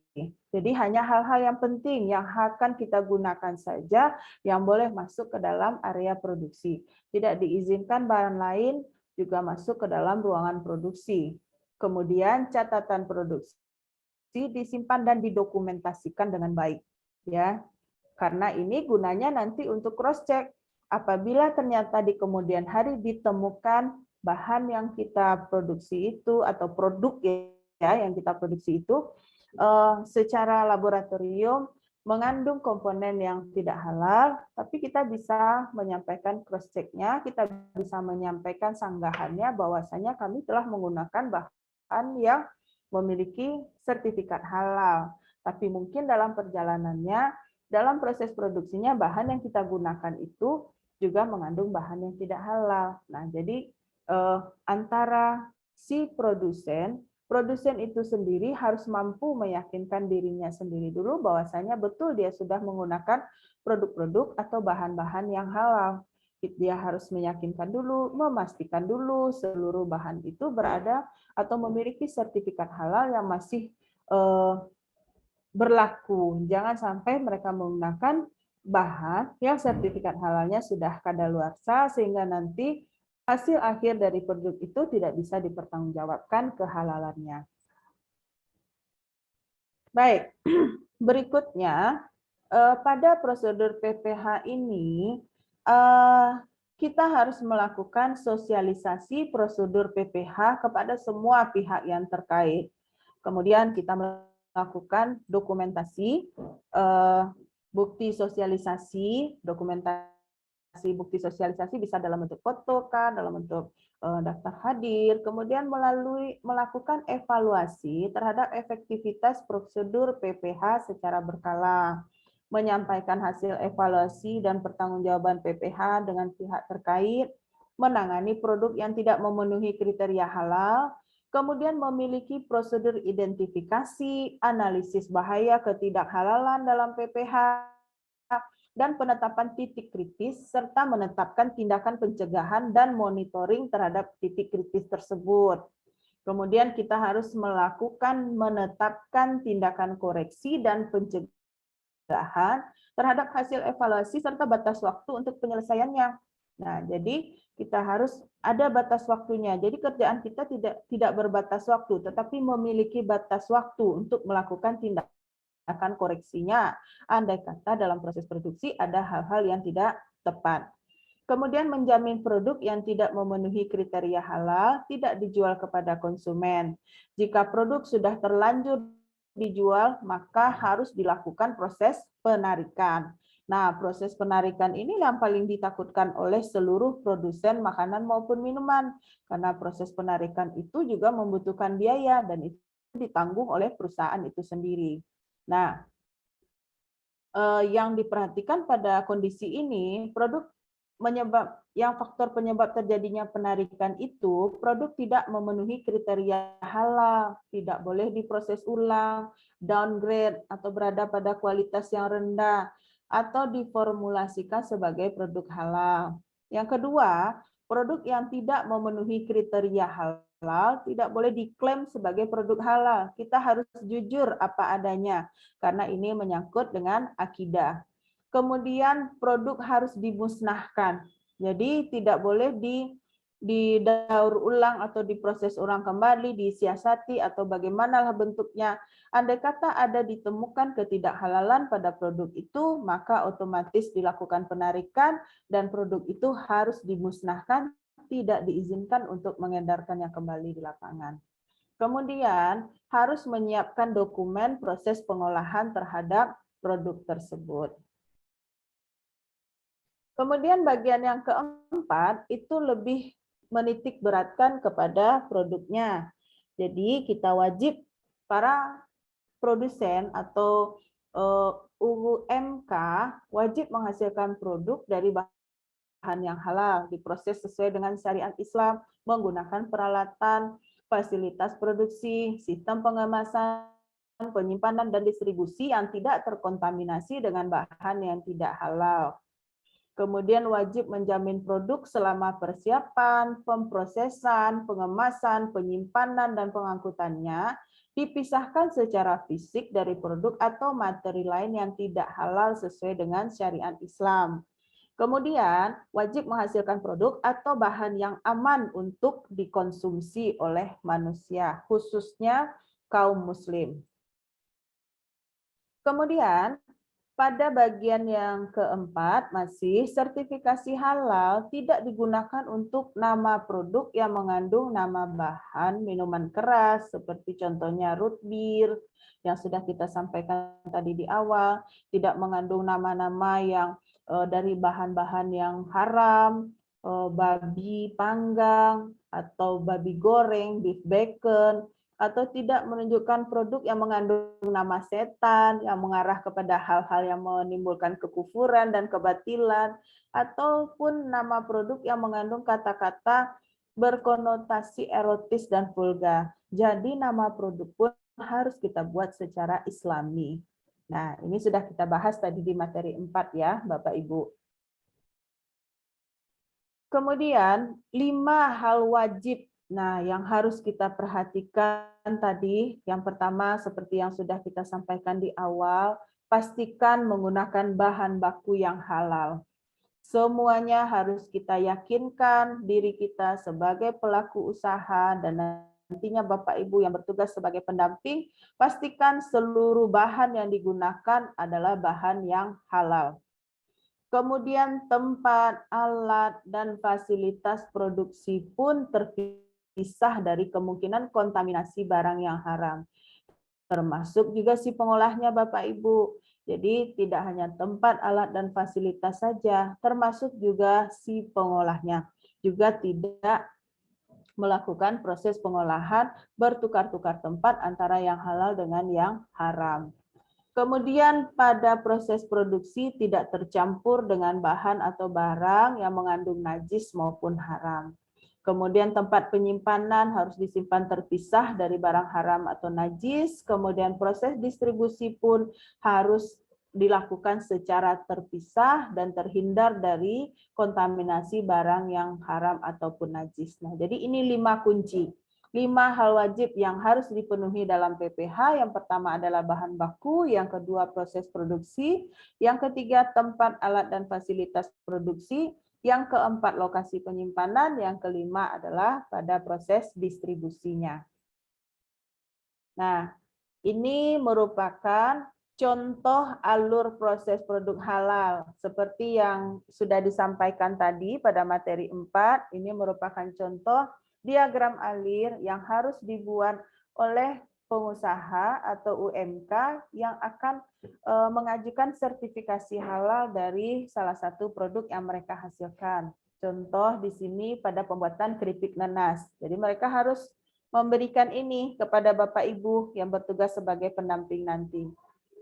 Jadi hanya hal-hal yang penting yang akan kita gunakan saja yang boleh masuk ke dalam area produksi. Tidak diizinkan bahan lain juga masuk ke dalam ruangan produksi. Kemudian catatan produksi disimpan dan didokumentasikan dengan baik. Ya, karena ini gunanya nanti untuk cross check. Apabila ternyata di kemudian hari ditemukan bahan yang kita produksi itu atau produk ya yang kita produksi itu secara laboratorium mengandung komponen yang tidak halal, tapi kita bisa menyampaikan cross check-nya, kita bisa menyampaikan sanggahannya bahwasanya kami telah menggunakan bahan yang memiliki sertifikat halal. Tapi mungkin dalam perjalanannya, dalam proses produksinya bahan yang kita gunakan itu juga mengandung bahan yang tidak halal. Nah, jadi antara si produsen itu sendiri harus mampu meyakinkan dirinya sendiri dulu bahwasanya betul dia sudah menggunakan produk-produk atau bahan-bahan yang halal. Dia harus meyakinkan dulu, memastikan dulu seluruh bahan itu berada atau memiliki sertifikat halal yang masih berlaku. Jangan sampai mereka menggunakan bahan yang sertifikat halalnya sudah kadaluarsa sehingga nanti hasil akhir dari produk itu tidak bisa dipertanggungjawabkan kehalalannya. Baik, berikutnya pada prosedur PPH ini kita harus melakukan sosialisasi prosedur PPH kepada semua pihak yang terkait. Kemudian kita melakukan dokumentasi, bukti sosialisasi, dokumentasi bukti sosialisasi bisa dalam bentuk foto, dalam bentuk daftar hadir, kemudian melakukan evaluasi terhadap efektivitas prosedur PPH secara berkala, menyampaikan hasil evaluasi dan pertanggungjawaban PPH dengan pihak terkait, menangani produk yang tidak memenuhi kriteria halal, kemudian memiliki prosedur identifikasi, analisis bahaya ketidakhalalan dalam PPH, dan penetapan titik kritis, serta menetapkan tindakan pencegahan dan monitoring terhadap titik kritis tersebut. Kemudian kita harus menetapkan tindakan koreksi dan pencegahan terhadap hasil evaluasi serta batas waktu untuk penyelesaiannya. Nah, jadi kita harus ada batas waktunya. Jadi kerjaan kita tidak berbatas waktu, tetapi memiliki batas waktu untuk melakukan tindakan akan koreksinya, andai kata dalam proses produksi ada hal-hal yang tidak tepat. Kemudian menjamin produk yang tidak memenuhi kriteria halal tidak dijual kepada konsumen. Jika produk sudah terlanjur dijual, maka harus dilakukan proses penarikan. Nah, proses penarikan ini yang paling ditakutkan oleh seluruh produsen makanan maupun minuman, karena proses penarikan itu juga membutuhkan biaya dan itu ditanggung oleh perusahaan itu sendiri. Nah, yang diperhatikan pada kondisi ini, faktor penyebab terjadinya penarikan itu, produk tidak memenuhi kriteria halal, tidak boleh diproses ulang, downgrade atau berada pada kualitas yang rendah, atau diformulasikan sebagai produk halal. Yang kedua, produk yang tidak memenuhi kriteria halal tidak boleh diklaim sebagai produk halal. Kita harus jujur apa adanya, karena ini menyangkut dengan akidah. Kemudian produk harus dimusnahkan. Jadi tidak boleh didaur ulang atau diproses ulang kembali, disiasati atau bagaimanakah bentuknya. Andai kata ada ditemukan ketidakhalalan pada produk itu, maka otomatis dilakukan penarikan dan produk itu harus dimusnahkan, tidak diizinkan untuk mengedarkannya kembali di lapangan. Kemudian harus menyiapkan dokumen proses pengolahan terhadap produk tersebut. Kemudian bagian yang keempat itu lebih menitik beratkan kepada produknya. Jadi kita wajib para produsen atau UMK wajib menghasilkan produk dari bahan yang halal, diproses sesuai dengan syariat Islam, menggunakan peralatan, fasilitas produksi, sistem pengemasan, penyimpanan, dan distribusi yang tidak terkontaminasi dengan bahan yang tidak halal. Kemudian wajib menjamin produk selama persiapan, pemprosesan, pengemasan, penyimpanan, dan pengangkutannya dipisahkan secara fisik dari produk atau materi lain yang tidak halal sesuai dengan syariat Islam. Kemudian, wajib menghasilkan produk atau bahan yang aman untuk dikonsumsi oleh manusia, khususnya kaum muslim. Kemudian, pada bagian yang keempat, masih sertifikasi halal tidak digunakan untuk nama produk yang mengandung nama bahan minuman keras, seperti contohnya root beer, yang sudah kita sampaikan tadi di awal, tidak mengandung nama-nama yang dari bahan-bahan yang haram, babi panggang, atau babi goreng, beef bacon, atau tidak menunjukkan produk yang mengandung nama setan, yang mengarah kepada hal-hal yang menimbulkan kekufuran dan kebatilan, ataupun nama produk yang mengandung kata-kata berkonotasi erotis dan vulgar. Jadi nama produk pun harus kita buat secara Islami. Nah, ini sudah kita bahas tadi di materi 4 ya, Bapak Ibu. Kemudian 5 hal wajib. Nah, yang harus kita perhatikan tadi, yang pertama seperti yang sudah kita sampaikan di awal, pastikan menggunakan bahan baku yang halal. Semuanya harus kita yakinkan diri kita sebagai pelaku usaha dan nantinya Bapak Ibu yang bertugas sebagai pendamping, pastikan seluruh bahan yang digunakan adalah bahan yang halal. Kemudian tempat, alat, dan fasilitas produksi pun terpisah dari kemungkinan kontaminasi barang yang haram. Termasuk juga si pengolahnya Bapak Ibu. Jadi tidak hanya tempat, alat, dan fasilitas saja, termasuk juga si pengolahnya. Juga tidak melakukan proses pengolahan bertukar-tukar tempat antara yang halal dengan yang haram. Kemudian pada proses produksi tidak tercampur dengan bahan atau barang yang mengandung najis maupun haram. Kemudian tempat penyimpanan harus disimpan terpisah dari barang haram atau najis. Kemudian proses distribusi pun harus dilakukan secara terpisah dan terhindar dari kontaminasi barang yang haram ataupun najis. Nah, jadi ini 5 kunci. 5 hal wajib yang harus dipenuhi dalam PPH. Yang pertama adalah bahan baku, yang kedua proses produksi, yang ketiga tempat, alat, dan fasilitas produksi, yang keempat lokasi penyimpanan, yang kelima adalah pada proses distribusinya. Nah, ini merupakan contoh alur proses produk halal. Seperti yang sudah disampaikan tadi pada materi 4, ini merupakan contoh diagram alir yang harus dibuat oleh pengusaha atau UMK yang akan mengajukan sertifikasi halal dari salah satu produk yang mereka hasilkan. Contoh di sini pada pembuatan keripik nanas. Jadi mereka harus memberikan ini kepada Bapak Ibu yang bertugas sebagai pendamping nanti.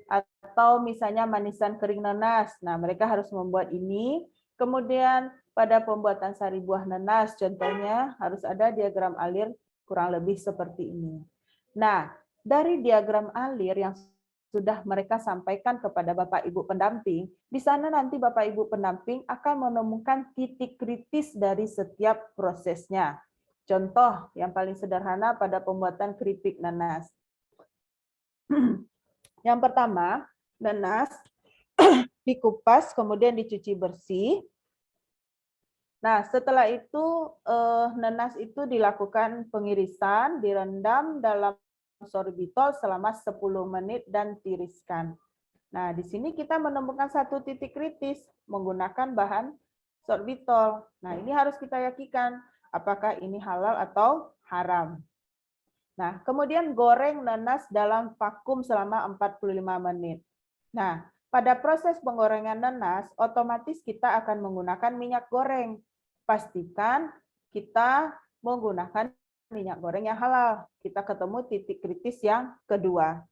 Atau misalnya manisan kering nanas. Nah, mereka harus membuat ini. Kemudian pada pembuatan sari buah nanas, contohnya harus ada diagram alir kurang lebih seperti ini. Nah, dari diagram alir yang sudah mereka sampaikan kepada Bapak Ibu pendamping, di sana nanti Bapak Ibu pendamping akan menemukan titik kritis dari setiap prosesnya. Contoh yang paling sederhana pada pembuatan keripik nanas. Yang pertama, nanas dikupas, kemudian dicuci bersih. Nah, setelah itu nanas itu dilakukan pengirisan, direndam dalam sorbitol selama 10 menit dan tiriskan. Nah, di sini kita menemukan satu titik kritis menggunakan bahan sorbitol. Nah, ini harus kita yakinkan apakah ini halal atau haram. Nah, kemudian goreng nanas dalam vakum selama 45 menit. Nah, pada proses penggorengan nanas, otomatis kita akan menggunakan minyak goreng. Pastikan kita menggunakan minyak goreng yang halal. Kita ketemu titik kritis yang kedua.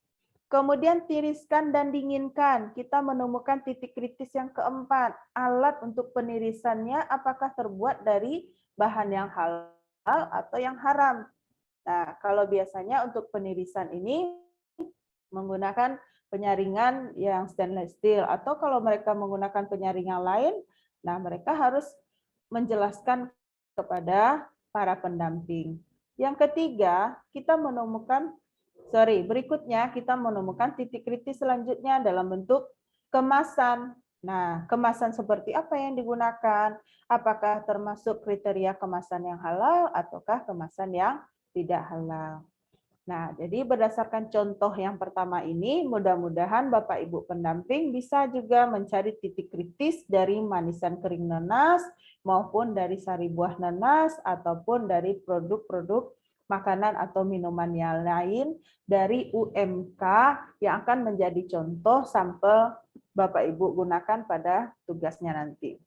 Kemudian tiriskan dan dinginkan. Kita menemukan titik kritis yang keempat. Alat untuk penirisannya apakah terbuat dari bahan yang halal atau yang haram. Nah, kalau biasanya untuk penirisan ini menggunakan penyaringan yang stainless steel, atau kalau mereka menggunakan penyaringan lain, nah mereka harus menjelaskan kepada para pendamping. Yang ketiga, kita menemukan Berikutnya kita menemukan titik kritis selanjutnya dalam bentuk kemasan. Nah, kemasan seperti apa yang digunakan? Apakah termasuk kriteria kemasan yang halal ataukah kemasan yang tidak halal? Nah, jadi berdasarkan contoh yang pertama ini, mudah-mudahan Bapak Ibu pendamping bisa juga mencari titik kritis dari manisan kering nanas maupun dari sari buah nanas ataupun dari produk-produk makanan atau minuman yang lain dari UMK yang akan menjadi contoh sampel Bapak Ibu gunakan pada tugasnya nanti.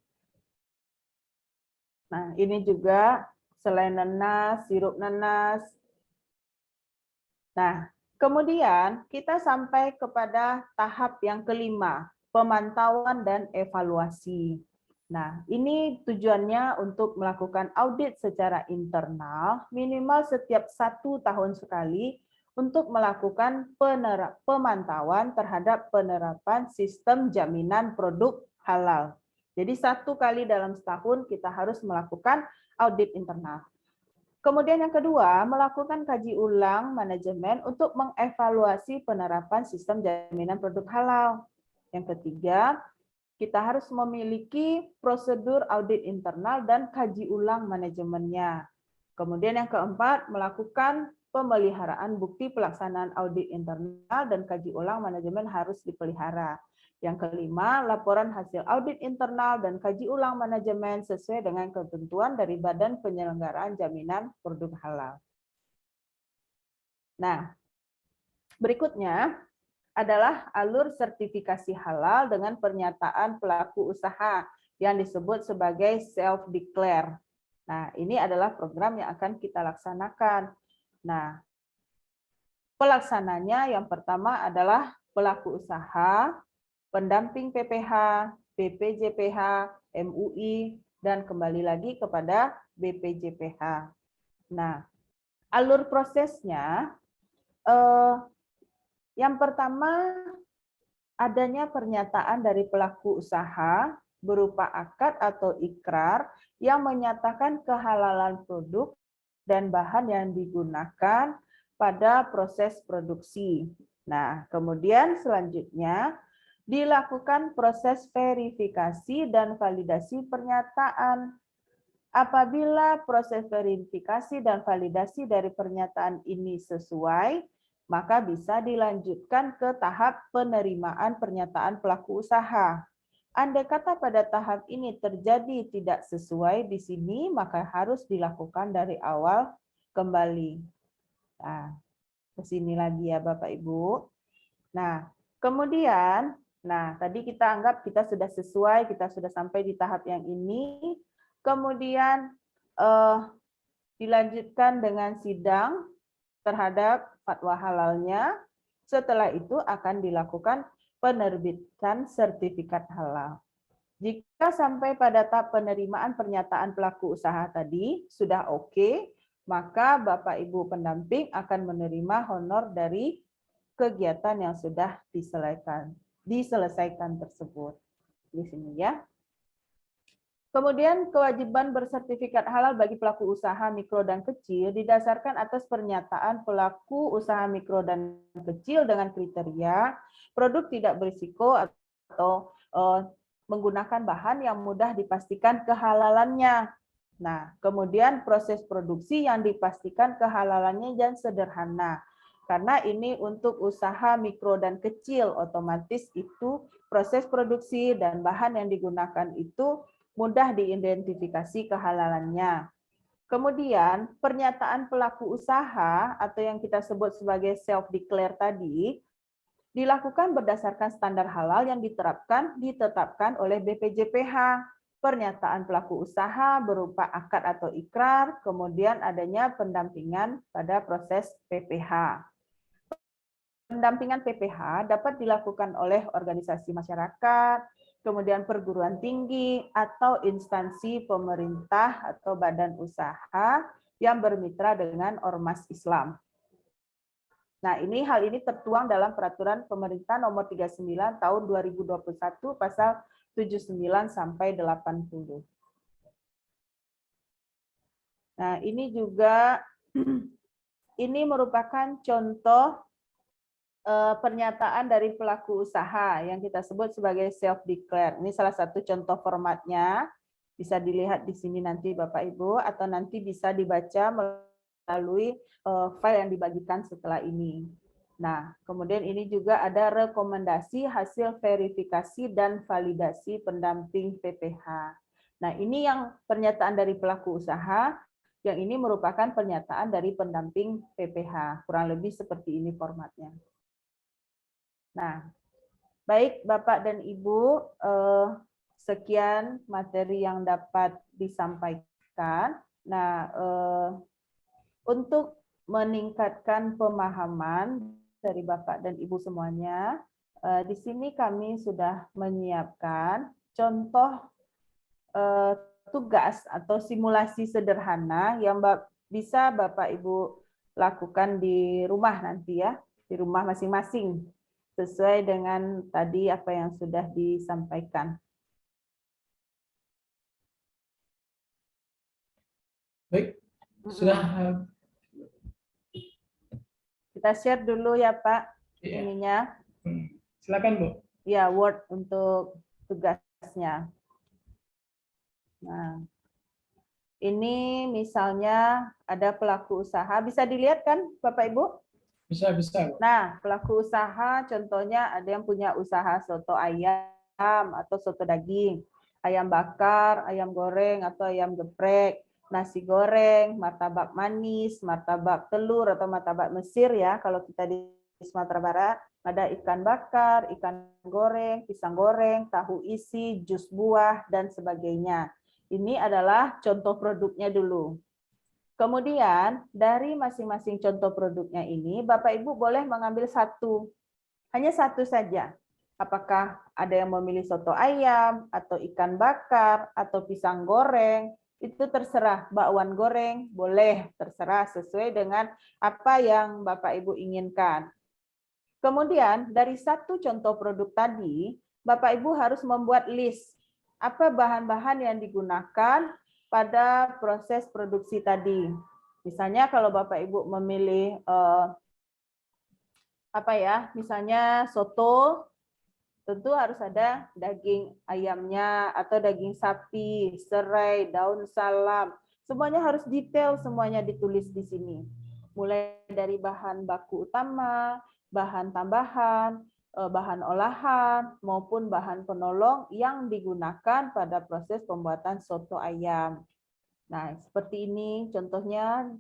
Nah, ini juga selain nanas, sirup nanas. Nah, kemudian kita sampai kepada tahap yang kelima, pemantauan dan evaluasi. Nah, ini tujuannya untuk melakukan audit secara internal minimal setiap 1 tahun sekali untuk melakukan pemantauan terhadap penerapan sistem jaminan produk halal. Jadi 1 kali dalam setahun kita harus melakukan audit internal. Kemudian yang kedua, melakukan kaji ulang manajemen untuk mengevaluasi penerapan sistem jaminan produk halal. Yang ketiga, kita harus memiliki prosedur audit internal dan kaji ulang manajemennya. Kemudian yang keempat, melakukan pemeliharaan bukti pelaksanaan audit internal dan kaji ulang manajemen harus dipelihara. Yang kelima, laporan hasil audit internal dan kaji ulang manajemen sesuai dengan ketentuan dari Badan Penyelenggaraan Jaminan Produk Halal. Nah, berikutnya adalah alur sertifikasi halal dengan pernyataan pelaku usaha yang disebut sebagai self-declare. Nah, ini adalah program yang akan kita laksanakan. Nah, pelaksananya yang pertama adalah pelaku usaha, pendamping PPH, BPJPH, MUI, dan kembali lagi kepada BPJPH. Nah, alur prosesnya, yang pertama adanya pernyataan dari pelaku usaha berupa akad atau ikrar yang menyatakan kehalalan produk dan bahan yang digunakan pada proses produksi. Nah, kemudian selanjutnya dilakukan proses verifikasi dan validasi pernyataan. Apabila proses verifikasi dan validasi dari pernyataan ini sesuai, maka bisa dilanjutkan ke tahap penerimaan pernyataan pelaku usaha. Andai kata pada tahap ini terjadi tidak sesuai di sini, maka harus dilakukan dari awal kembali. Nah, ke sini lagi ya Bapak Ibu. Nah, kemudian, tadi kita anggap kita sudah sesuai, kita sudah sampai di tahap yang ini. Kemudian dilanjutkan dengan sidang terhadap fatwa halalnya. Setelah itu akan dilakukan penerbitan sertifikat halal. Jika sampai pada tahap penerimaan pernyataan pelaku usaha tadi sudah oke, maka Bapak Ibu pendamping akan menerima honor dari kegiatan yang sudah diselesaikan tersebut. Di sini ya. Kemudian kewajiban bersertifikat halal bagi pelaku usaha mikro dan kecil didasarkan atas pernyataan pelaku usaha mikro dan kecil dengan kriteria produk tidak berisiko atau menggunakan bahan yang mudah dipastikan kehalalannya. Nah, kemudian proses produksi yang dipastikan kehalalannya dan sederhana. Karena ini untuk usaha mikro dan kecil, otomatis itu proses produksi dan bahan yang digunakan itu mudah diidentifikasi kehalalannya. Kemudian, pernyataan pelaku usaha atau yang kita sebut sebagai self-declare tadi, dilakukan berdasarkan standar halal yang ditetapkan oleh BPJPH. Pernyataan pelaku usaha berupa akad atau ikrar, kemudian adanya pendampingan pada proses PPH. Pendampingan PPH dapat dilakukan oleh organisasi masyarakat, kemudian perguruan tinggi, atau instansi pemerintah atau badan usaha yang bermitra dengan ormas Islam. Nah, hal ini tertuang dalam Peraturan Pemerintah Nomor 39 Tahun 2021 Pasal 79 sampai 80. Nah, ini juga ini merupakan contoh pernyataan dari pelaku usaha yang kita sebut sebagai self-declare. Ini salah satu contoh formatnya. Bisa dilihat di sini nanti Bapak Ibu, atau nanti bisa dibaca melalui file yang dibagikan setelah ini. Nah, kemudian ini juga ada rekomendasi hasil verifikasi dan validasi pendamping PPH. Nah, ini yang pernyataan dari pelaku usaha, yang ini merupakan pernyataan dari pendamping PPH. Kurang lebih seperti ini formatnya. Nah, baik Bapak dan Ibu, sekian materi yang dapat disampaikan. Nah, untuk meningkatkan pemahaman dari Bapak dan Ibu semuanya, di sini kami sudah menyiapkan contoh tugas atau simulasi sederhana yang bisa Bapak Ibu lakukan di rumah nanti ya, di rumah masing-masing, sesuai dengan tadi apa yang sudah disampaikan. Baik, sudah. Kita share dulu ya Pak, Iya. ininya. Silakan Bu. Ya, Word untuk tugasnya. Nah, ini misalnya ada pelaku usaha, bisa dilihat kan Bapak Ibu? Bisa, bisa. Nah, pelaku usaha contohnya ada yang punya usaha soto ayam atau soto daging, ayam bakar, ayam goreng atau ayam geprek, nasi goreng, martabak manis, martabak telur atau martabak Mesir ya kalau kita di Sumatera Barat, ada ikan bakar, ikan goreng, pisang goreng, tahu isi, jus buah dan sebagainya. Ini adalah contoh produknya dulu. Kemudian dari masing-masing contoh produknya ini, Bapak Ibu boleh mengambil satu, hanya satu saja. Apakah ada yang memilih soto ayam, atau ikan bakar, atau pisang goreng, itu terserah. Bakwan goreng, boleh, terserah sesuai dengan apa yang Bapak Ibu inginkan. Kemudian dari satu contoh produk tadi, Bapak Ibu harus membuat list apa bahan-bahan yang digunakan pada proses produksi tadi. Misalnya kalau Bapak Ibu memilih misalnya soto, tentu harus ada daging ayamnya atau daging sapi, serai, daun salam. Semuanya harus detail, semuanya ditulis di sini. Mulai dari bahan baku utama, bahan tambahan, bahan olahan, maupun bahan penolong yang digunakan pada proses pembuatan soto ayam. Nah, seperti ini contohnya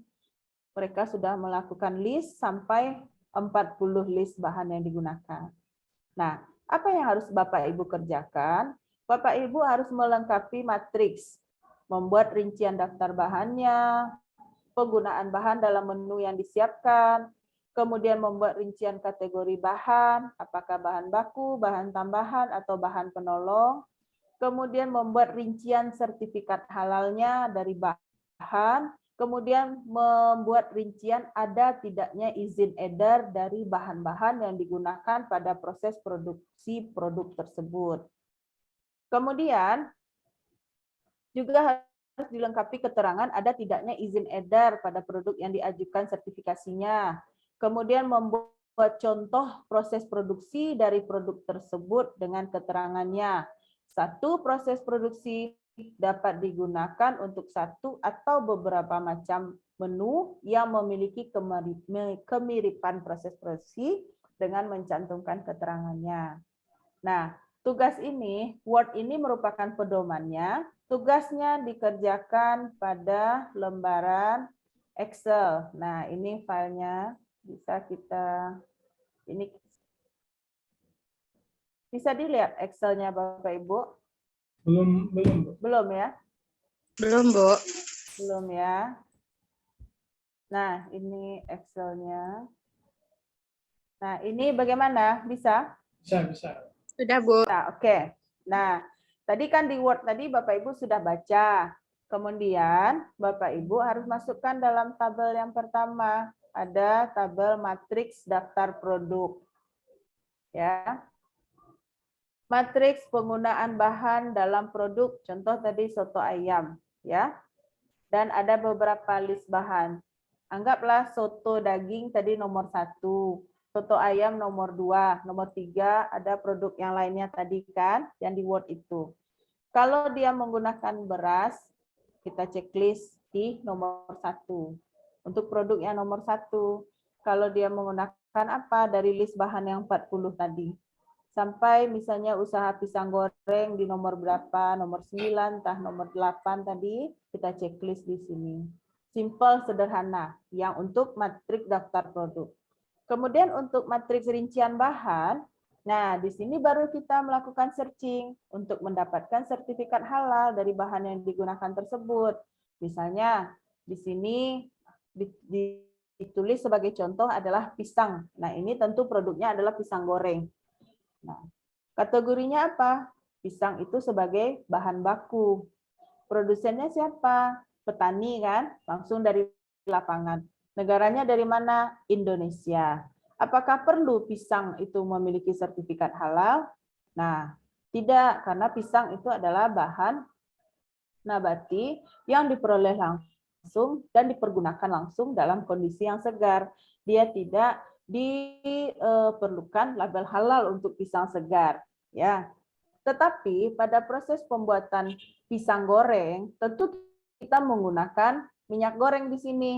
mereka sudah melakukan list sampai 40 list bahan yang digunakan. Nah, apa yang harus Bapak Ibu kerjakan? Bapak Ibu harus melengkapi matriks, membuat rincian daftar bahannya, penggunaan bahan dalam menu yang disiapkan, kemudian membuat rincian kategori bahan, apakah bahan baku, bahan tambahan, atau bahan penolong, kemudian membuat rincian sertifikat halalnya dari bahan, kemudian membuat rincian ada tidaknya izin edar dari bahan-bahan yang digunakan pada proses produksi produk tersebut. Kemudian juga harus dilengkapi keterangan ada tidaknya izin edar pada produk yang diajukan sertifikasinya. Kemudian membuat contoh proses produksi dari produk tersebut dengan keterangannya. Satu proses produksi dapat digunakan untuk satu atau beberapa macam menu yang memiliki kemiripan proses produksi dengan mencantumkan keterangannya. Nah, tugas ini, Word ini merupakan pedomannya. Tugasnya dikerjakan pada lembaran Excel. Nah, ini filenya bisa kita, ini bisa dilihat Excel-nya Bapak Ibu? Belum. Belum ya? Belum, Bu. Belum ya. Nah, ini Excel-nya. Nah, ini bagaimana? Bisa? Bisa. Sudah, Bu. Nah, oke. Nah, tadi kan di Word tadi Bapak Ibu sudah baca. Kemudian Bapak Ibu harus masukkan dalam tabel yang pertama. Ada tabel matriks daftar produk. Ya. Matriks penggunaan bahan dalam produk, contoh tadi soto ayam, ya. Dan ada beberapa list bahan. Anggaplah soto daging tadi nomor 1. soto ayam nomor 2, nomor 3 ada produk yang lainnya tadi kan, yang di Word itu. Kalau dia menggunakan beras, kita checklist di nomor 1. Untuk produk yang nomor 1, kalau dia menggunakan apa dari list bahan yang 40 tadi. Sampai misalnya usaha pisang goreng di nomor berapa, nomor 9, entah nomor 8 tadi, kita checklist di sini. Simple, sederhana, yang untuk matriks daftar produk. Kemudian untuk matriks rincian bahan, nah di sini baru kita melakukan searching untuk mendapatkan sertifikat halal dari bahan yang digunakan tersebut. Misalnya di sini ditulis sebagai contoh adalah pisang. Nah ini tentu produknya adalah pisang goreng. Nah, kategorinya apa? Pisang itu sebagai bahan baku. Produsennya siapa? Petani kan, langsung dari lapangan. Negaranya dari mana? Indonesia. Apakah perlu pisang itu memiliki sertifikat halal? Nah, tidak, karena pisang itu adalah bahan nabati yang diperoleh langsung dan dipergunakan langsung dalam kondisi yang segar. Dia tidak diperlukan label halal untuk pisang segar, ya. Tetapi pada proses pembuatan pisang goreng, tentu kita menggunakan minyak goreng di sini.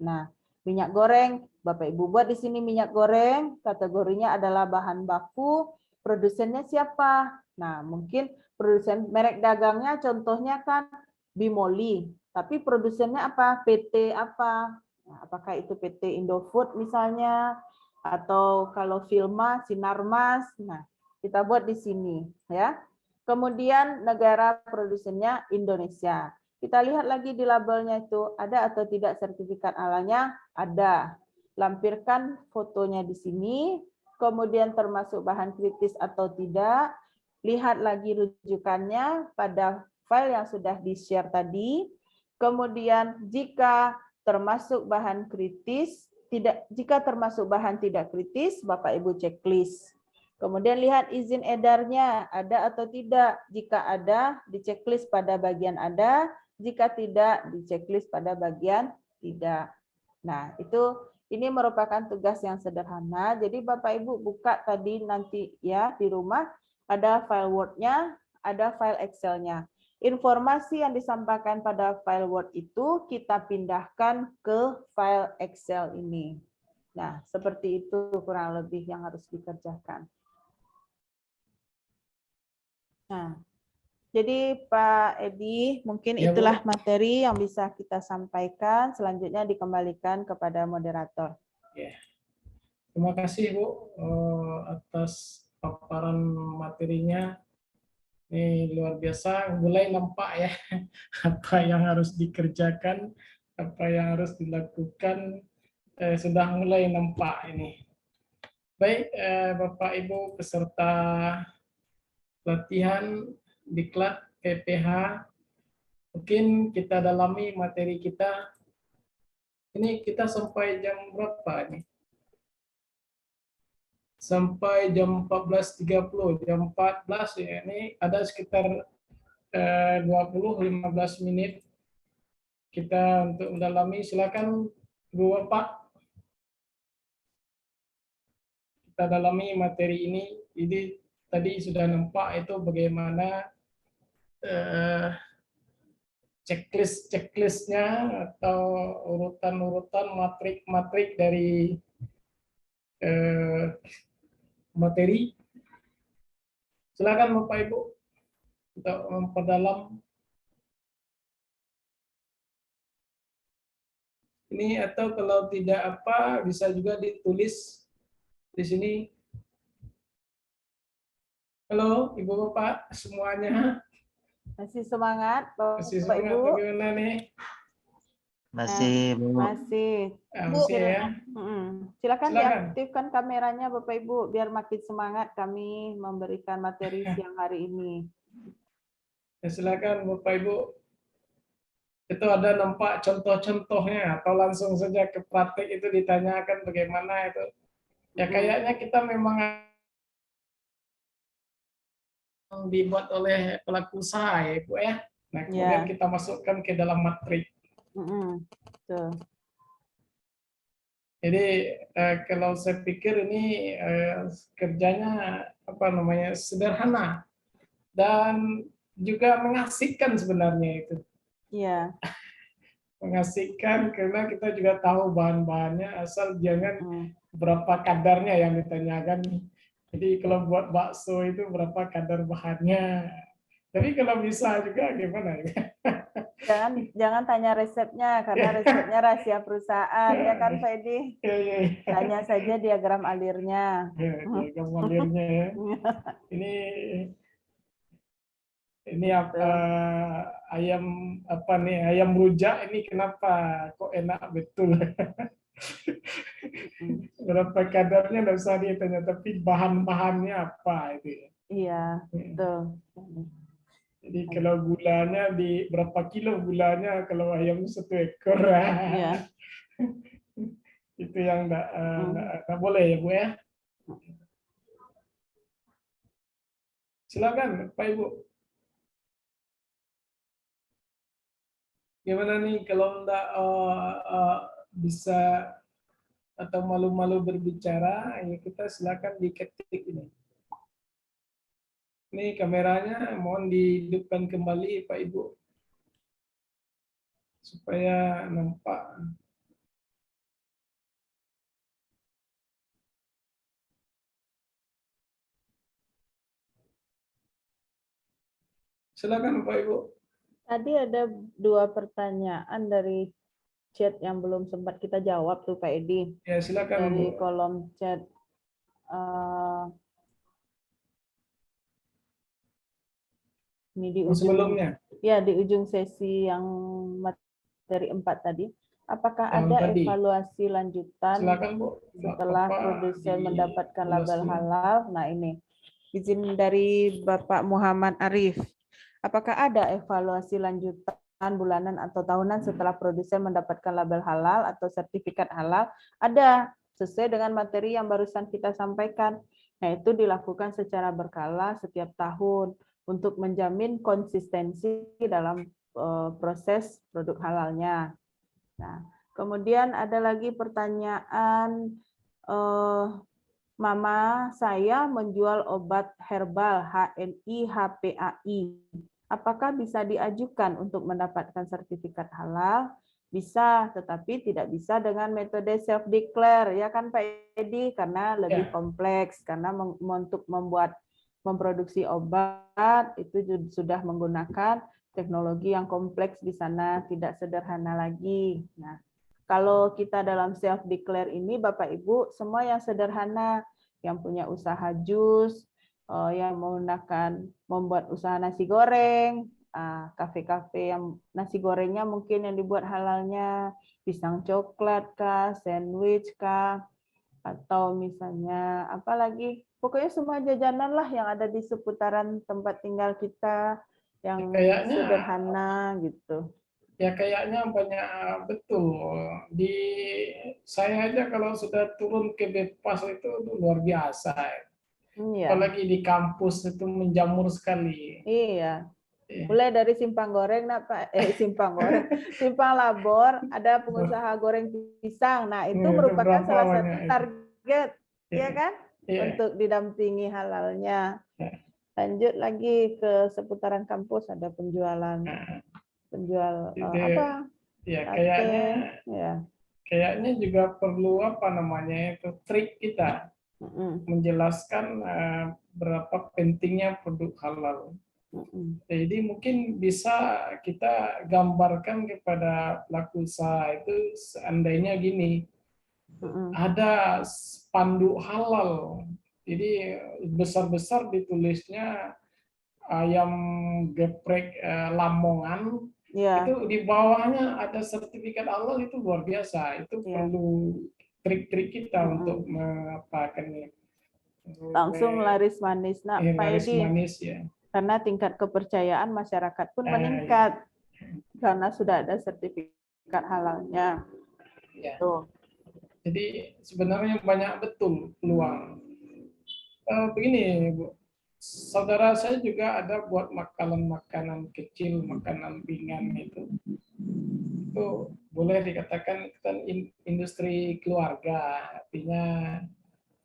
Nah, minyak goreng, Bapak Ibu buat di sini minyak goreng, kategorinya adalah bahan baku, produsennya siapa? Nah, mungkin produsen merek dagangnya contohnya kan Bimoli, tapi produsennya apa? PT apa? Nah, apakah itu PT Indofood misalnya, atau kalau Filma, Sinarmas. Nah, kita buat di sini ya. Kemudian negara produsennya Indonesia. Kita lihat lagi di labelnya itu ada atau tidak sertifikat halalnya? Ada. Lampirkan fotonya di sini, kemudian termasuk bahan kritis atau tidak. Lihat lagi rujukannya pada file yang sudah di-share tadi. Kemudian jika termasuk bahan kritis, jika termasuk bahan tidak kritis, Bapak Ibu checklist. Kemudian lihat izin edarnya ada atau tidak. Jika ada, di checklist pada bagian ada. Jika tidak, di checklist pada bagian tidak. Nah, ini merupakan tugas yang sederhana. Jadi Bapak Ibu buka tadi nanti ya di rumah ada file Word-nya, ada file Excel-nya. Informasi yang disampaikan pada file Word itu kita pindahkan ke file Excel ini. Nah, seperti itu kurang lebih yang harus dikerjakan. Nah, jadi Pak Edi, mungkin Ya, Bu. itulah materi yang bisa kita sampaikan. Selanjutnya dikembalikan kepada moderator. Ya. Terima kasih Bu atas paparan materinya. Ini luar biasa, mulai nampak ya apa yang harus dikerjakan, apa yang harus dilakukan, sudah mulai nampak ini. Baik, Bapak Ibu peserta latihan diklat PPH, mungkin kita dalami materi kita. Ini kita sampai jam berapa ini? Sampai jam 14.30, jam 14 ya, ini ada sekitar 20-15 menit kita untuk mendalami. Silakan Bu Bapak, kita dalami materi ini. Jadi tadi sudah nampak itu bagaimana checklistnya atau urutan-urutan matrik dari materi. Silakan Bapak Ibu untuk memperdalam. Ini atau kalau tidak apa bisa juga ditulis di sini. Halo Ibu Bapak semuanya. Masih semangat Bapak Masih semangat Ibu? bagaimana nih? Masih, Bu. Masih. Masih ya. Silakan Silakan. diaktifkan kameranya Bapak Ibu biar makin semangat kami memberikan materi siang hari ini. Ya, silakan Bapak Ibu. Itu ada nampak contoh-contohnya atau langsung saja ke praktik itu ditanyakan bagaimana itu. Ya kayaknya kita memang dibuat oleh pelaku usaha ya Ibu ya. Nah kemudian kita masukkan ke dalam matrik. Betul. Jadi kalau saya pikir ini kerjanya apa namanya sederhana dan juga mengasihkan sebenarnya itu. Iya. Mengasihkan karena kita juga tahu bahan-bahannya asal jangan Mm. berapa kadarnya yang ditanyakan. Jadi kalau buat bakso itu berapa kadar bahannya. Tapi kalau bisa juga gimana ya? Jangan tanya resepnya karena resepnya rahasia perusahaan ya kan Pak Edi. Ya, ya, ya. Tanya saja diagram alirnya. Ya, jaga malirnya ya. Ini apa ayam apa nih ayam rujak ini kenapa kok enak betul? Berapa kadarnya nggak usah ditanya, tapi bahan-bahannya apa itu ya. Iya, betul. Jadi kalau gulanya di berapa kilo gulanya kalau ayam 1 ekor. Iya. Itu yang nggak boleh ya Bu ya. Silakan Pak Ibu. Gimana nih kalau nggak bisa atau malu-malu berbicara, ya kita silakan diketik ini. Ini kameranya mohon dihidupkan kembali Pak Ibu supaya nampak. Silakan Pak Ibu. Tadi ada 2 pertanyaan dari chat yang belum sempat kita jawab tuh Pak Edi. Ya silakan Dari Bu. kolom chat ini di ujung Sebelumnya ya di ujung sesi yang materi 4 tadi. Apakah yang ada tadi. evaluasi lanjutan Silakan Bu. setelah Bapak produsen di mendapatkan ulas label dulu. halal? Nah ini izin dari Bapak Muhammad Arif. Apakah ada evaluasi lanjutan bulanan atau tahunan setelah produsen mendapatkan label halal atau sertifikat halal? Ada, sesuai dengan materi yang barusan kita sampaikan. Nah, itu dilakukan secara berkala setiap tahun untuk menjamin konsistensi dalam proses produk halalnya. Nah, kemudian ada lagi pertanyaan, Mama saya menjual obat herbal HNI HPAI. Apakah bisa diajukan untuk mendapatkan sertifikat halal? Bisa, tetapi tidak bisa dengan metode self declare, ya kan Pak Edi? Karena lebih kompleks, karena untuk memproduksi obat itu sudah menggunakan teknologi yang kompleks di sana, tidak sederhana lagi. Nah, kalau kita dalam self declare ini Bapak Ibu semua yang sederhana, yang punya usaha jus, yang menggunakan membuat usaha nasi goreng, kafe-kafe yang nasi gorengnya mungkin yang dibuat halalnya, pisang coklat kah, sandwich kah, atau misalnya apa lagi, pokoknya semua jajanan lah yang ada di seputaran tempat tinggal kita yang sederhana gitu. Ya kayaknya banyak betul. Di saya aja kalau sudah turun ke Bebas itu luar biasa. Iya. Apalagi di kampus itu menjamur sekali. Iya. Mulai dari simpang goreng, simpang goreng, simpang labor, ada pengusaha goreng pisang. Nah, itu merupakan salah satu target, ya kan, untuk didampingi halalnya. Lanjut lagi ke seputaran kampus, ada penjual apa? Ya, kayaknya juga perlu apa namanya itu trik kita menjelaskan berapa pentingnya produk halal. Jadi mungkin bisa kita gambarkan kepada pelaku usaha itu seandainya gini, ada spanduk halal, jadi besar-besar ditulisnya ayam geprek Lamongan, itu di bawahnya ada sertifikat halal, itu luar biasa. Itu perlu trik-trik kita untuk mengapakannya. Langsung laris manis, nah Pak Edi. Manis, ya. Karena tingkat kepercayaan masyarakat pun meningkat karena sudah ada sertifikat halalnya. Ya. Jadi sebenarnya banyak betul peluang. Begini, Bu. Saudara saya juga ada buat makanan-makanan kecil, makanan ringan itu. itu boleh dikatakan kan industri keluarga, artinya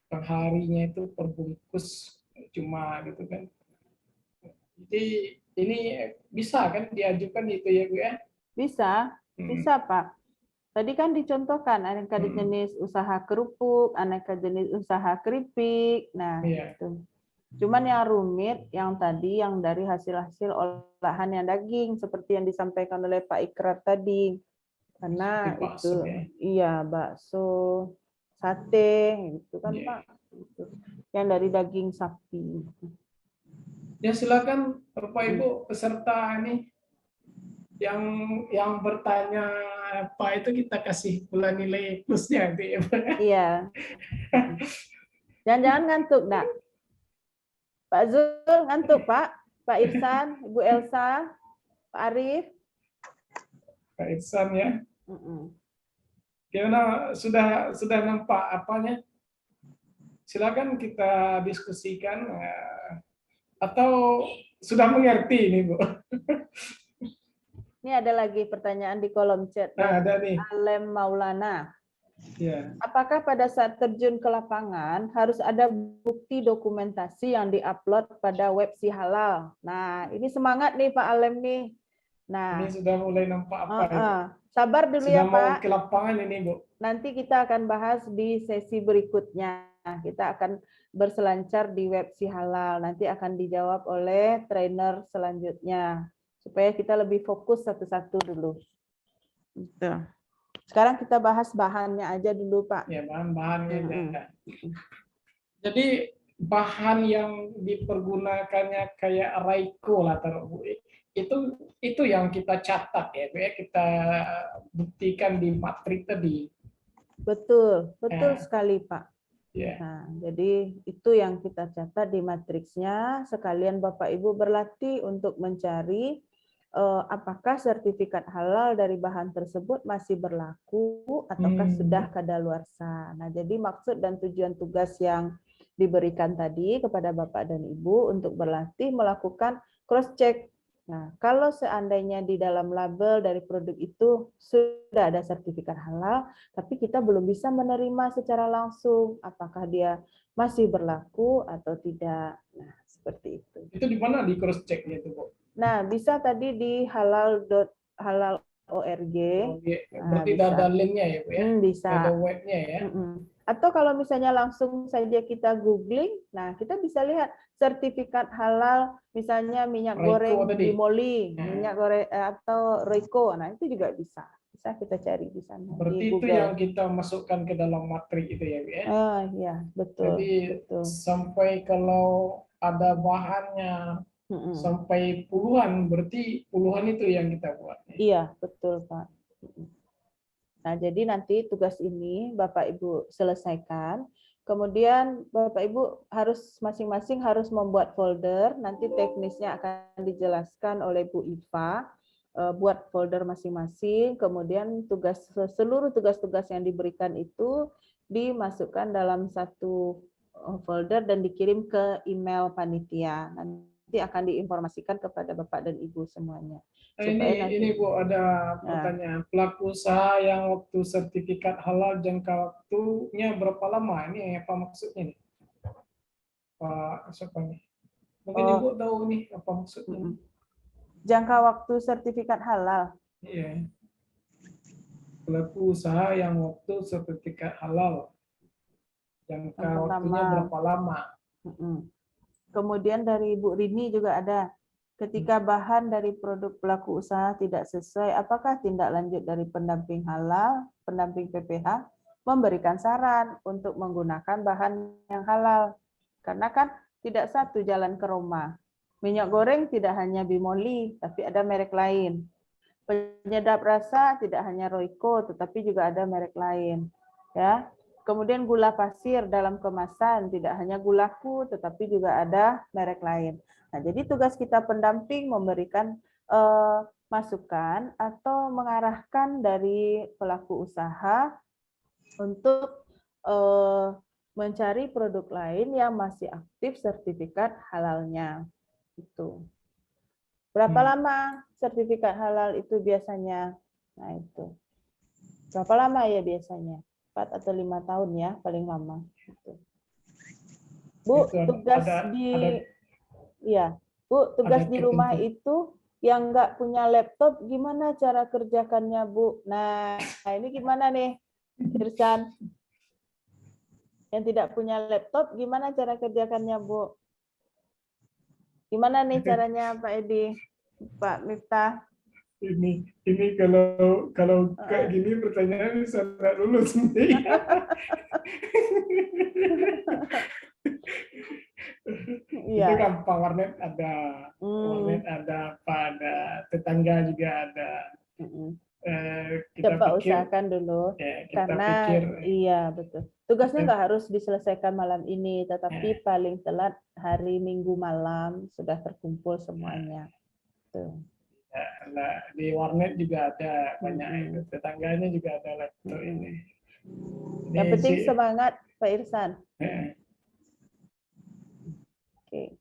perharinya itu perbungkus cuma gitu kan. Jadi ini bisa kan diajukan itu ya Bu ya? Bisa, bisa Pak. Tadi kan dicontohkan aneka jenis usaha kerupuk, aneka jenis usaha keripik. Nah, Iya. itu. Cuman yang rumit yang tadi yang dari hasil-hasil olahan yang daging seperti yang disampaikan oleh Pak Ikrar tadi. Karena Seperti bakso, itu ya. iya bakso, sate gitu kan Iya. Pak. Gitu. Yang dari daging sapi. Ya silakan Bapak Ibu peserta ini yang bertanya apa itu kita kasih pula nilai plusnya gitu ya Pak. Iya. Jangan-jangan ngantuk, Nak. Pak Zul ngantuk, Pak. Pak Irsan, Ibu Elsa, Pak Arif. Pak Iksan ya. Gimana sudah nampak apanya? Silakan kita diskusikan atau sudah mengerti ini Bu? Ini ada lagi pertanyaan di kolom chat. Nah, ada nih. Alem Maulana. Ya. Apakah pada saat terjun ke lapangan harus ada bukti dokumentasi yang diupload pada web Si Halal? Nah, ini semangat nih Pak Alem nih. Nah, Ini sudah mulai nampak apa itu? Sabar dulu Sudah ya mau Pak. ke lapangan ini Bu. Nanti kita akan bahas di sesi berikutnya. Kita akan berselancar di web Si Halal. Nanti akan dijawab oleh trainer selanjutnya. Supaya kita lebih fokus satu-satu dulu. Gitu. Sekarang kita bahas bahannya aja dulu, Pak. Ya, bahan-bahannya. Jadi bahan yang dipergunakannya kayak Raiko lah taruh Bu. Itu yang kita catat ya, Bu ya. Kita buktikan di matrik tadi. Betul, betul sekali, Pak. Ya. Nah, jadi itu yang kita catat di matriksnya. Sekalian Bapak Ibu berlatih untuk mencari apakah sertifikat halal dari bahan tersebut masih berlaku ataukah sudah kadaluarsa. Nah, jadi maksud dan tujuan tugas yang diberikan tadi kepada Bapak dan Ibu untuk berlatih melakukan cross check. Nah, kalau seandainya di dalam label dari produk itu sudah ada sertifikat halal, tapi kita belum bisa menerima secara langsung apakah dia masih berlaku atau tidak. Nah, seperti itu. Itu di mana di cross check-nya itu, Bu? Nah, bisa tadi di halal.halal.org. Berarti ada linknya ya, Bu ya? Bisa. Ada webnya ya? Atau kalau misalnya langsung saja kita googling, nah kita bisa lihat sertifikat halal, misalnya minyak Raiko goreng tadi. Bimoli, minyak goreng atau Raiko, nah itu juga bisa. Bisa kita cari di sana. Berarti di itu Google. yang kita masukkan ke dalam matrik itu ya, Bu ya? Iya, betul. Jadi betul. sampai kalau ada bahannya sampai puluhan, berarti puluhan itu yang kita buat. Iya, betul Pak. Nah, jadi nanti tugas ini Bapak Ibu selesaikan. Kemudian Bapak Ibu harus masing-masing harus membuat folder. Nanti teknisnya akan dijelaskan oleh Bu Iva. Buat folder masing-masing. Kemudian seluruh tugas-tugas yang diberikan itu dimasukkan dalam satu folder dan dikirim ke email panitia. Nanti akan diinformasikan kepada Bapak dan Ibu semuanya. Ini Bu ada pertanyaan. Pelaku usaha yang waktu sertifikat halal jangka waktunya berapa lama? Ini apa maksudnya nih? Pak siapa nih? Mungkin Ibu tahu nih apa maksudnya. Jangka waktu sertifikat halal. Iya. Pelaku usaha yang waktu sertifikat halal jangka waktunya berapa lama? Kemudian dari Ibu Rini juga ada. Ketika bahan dari produk pelaku usaha tidak sesuai, apakah tindak lanjut dari pendamping halal, pendamping PPH, memberikan saran untuk menggunakan bahan yang halal? Karena kan tidak satu jalan ke Roma. Minyak goreng tidak hanya Bimoli, tapi ada merek lain. Penyedap rasa tidak hanya Royco, tetapi juga ada merek lain. Ya. Kemudian gula pasir dalam kemasan tidak hanya Gulaku, tetapi juga ada merek lain. Nah, jadi tugas kita pendamping memberikan masukan atau mengarahkan dari pelaku usaha untuk mencari produk lain yang masih aktif sertifikat halalnya. Itu. Berapa lama sertifikat halal itu biasanya Nah itu. Berapa lama ya biasanya? 4 atau 5 tahun ya paling lama. Gitu. Bu, Itu tugas iya, Bu, tugas ada di rumah ketentuan. itu yang nggak punya laptop gimana cara kerjakannya, Bu? Nah, ini gimana nih, Irsan? Yang tidak punya laptop gimana cara kerjakannya, Bu? Gimana nih caranya, Pak Edi? Pak Miftah? Ini kalau kayak gini pertanyaan bisa nggak lulus nih. Iya. Itu kan warnet ada, ada tetangga juga ada. Kita Coba pikir, usahakan dulu, ya, karena iya betul. Tugasnya nggak harus diselesaikan malam ini, tetapi paling telat hari Minggu malam sudah terkumpul semuanya. Tuh. Nah, di warnet juga ada banyak itu, tetangganya juga ada laptop ini. Yang penting semangat, Pak Irsan. Oke.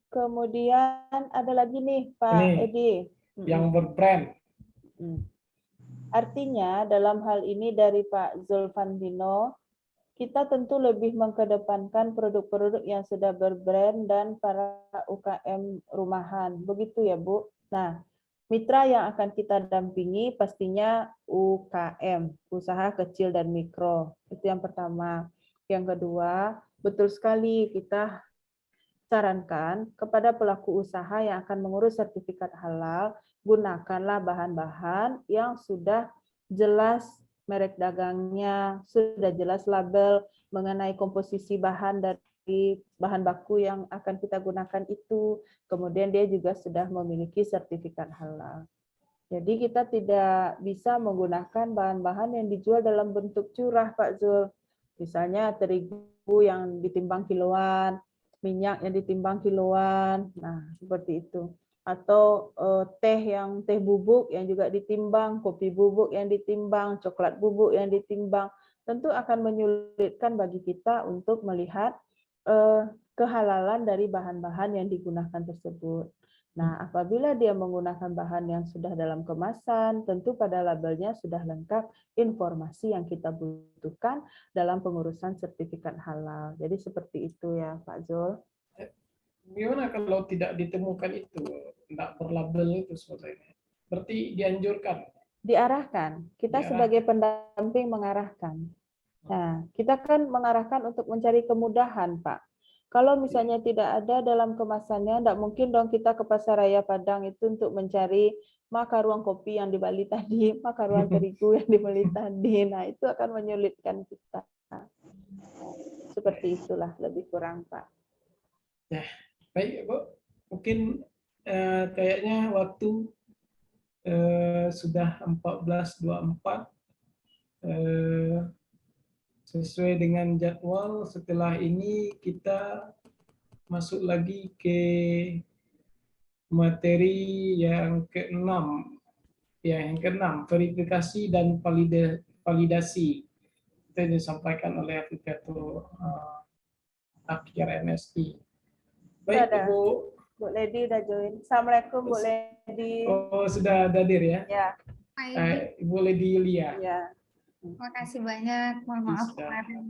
Kemudian ada lagi nih, Pak Edi. Yang berbrand. Artinya dalam hal ini dari Pak Zulfandino, kita tentu lebih mengkedepankan produk-produk yang sudah berbrand dan para UKM rumahan. Begitu ya, Bu? Nah, mitra yang akan kita dampingi pastinya UKM, usaha kecil dan mikro. Itu yang pertama. Yang kedua, betul sekali kita sarankan kepada pelaku usaha yang akan mengurus sertifikat halal, gunakanlah bahan-bahan yang sudah jelas merek dagangnya, sudah jelas label mengenai komposisi bahan dari bahan baku yang akan kita gunakan itu. Kemudian dia juga sudah memiliki sertifikat halal. Jadi kita tidak bisa menggunakan bahan-bahan yang dijual dalam bentuk curah, Pak Zul. Misalnya terigu yang ditimbang kiloan, minyak yang ditimbang kiloan, nah seperti itu. Atau teh bubuk yang juga ditimbang, kopi bubuk yang ditimbang, coklat bubuk yang ditimbang, tentu akan menyulitkan bagi kita untuk melihat kehalalan dari bahan-bahan yang digunakan tersebut. Nah, apabila dia menggunakan bahan yang sudah dalam kemasan, tentu pada labelnya sudah lengkap informasi yang kita butuhkan dalam pengurusan sertifikat halal. Jadi seperti itu ya, Pak Zul. Gimana kalau tidak ditemukan itu, tidak berlabel itu sebetulnya? Berarti dianjurkan? Diarahkan. Kita sebagai pendamping mengarahkan. Nah, kita kan mengarahkan untuk mencari kemudahan, Pak. Kalau misalnya tidak ada dalam kemasannya, tidak mungkin dong kita ke Pasar Raya Padang itu untuk mencari makaruang kopi yang di Bali tadi, makaruang terigu yang di Bali tadi. Nah, itu akan menyulitkan kita. Seperti itulah lebih kurang, Pak. Ya, baik, Bu. Mungkin kayaknya waktu sudah 14.24. Sesuai dengan jadwal, setelah ini kita masuk lagi ke materi yang ke-6. Ya, yang ke-6, verifikasi dan validasi. Itu yang disampaikan oleh aplikator akhir MSI. Baik, Ibu. Bu Lady udah join. Assalamualaikum, Bu Lady. Oh, sudah hadir ya? Ya. Ibu Lady Yulia. Ya. Terima kasih banyak. Mohon maaf kemarin.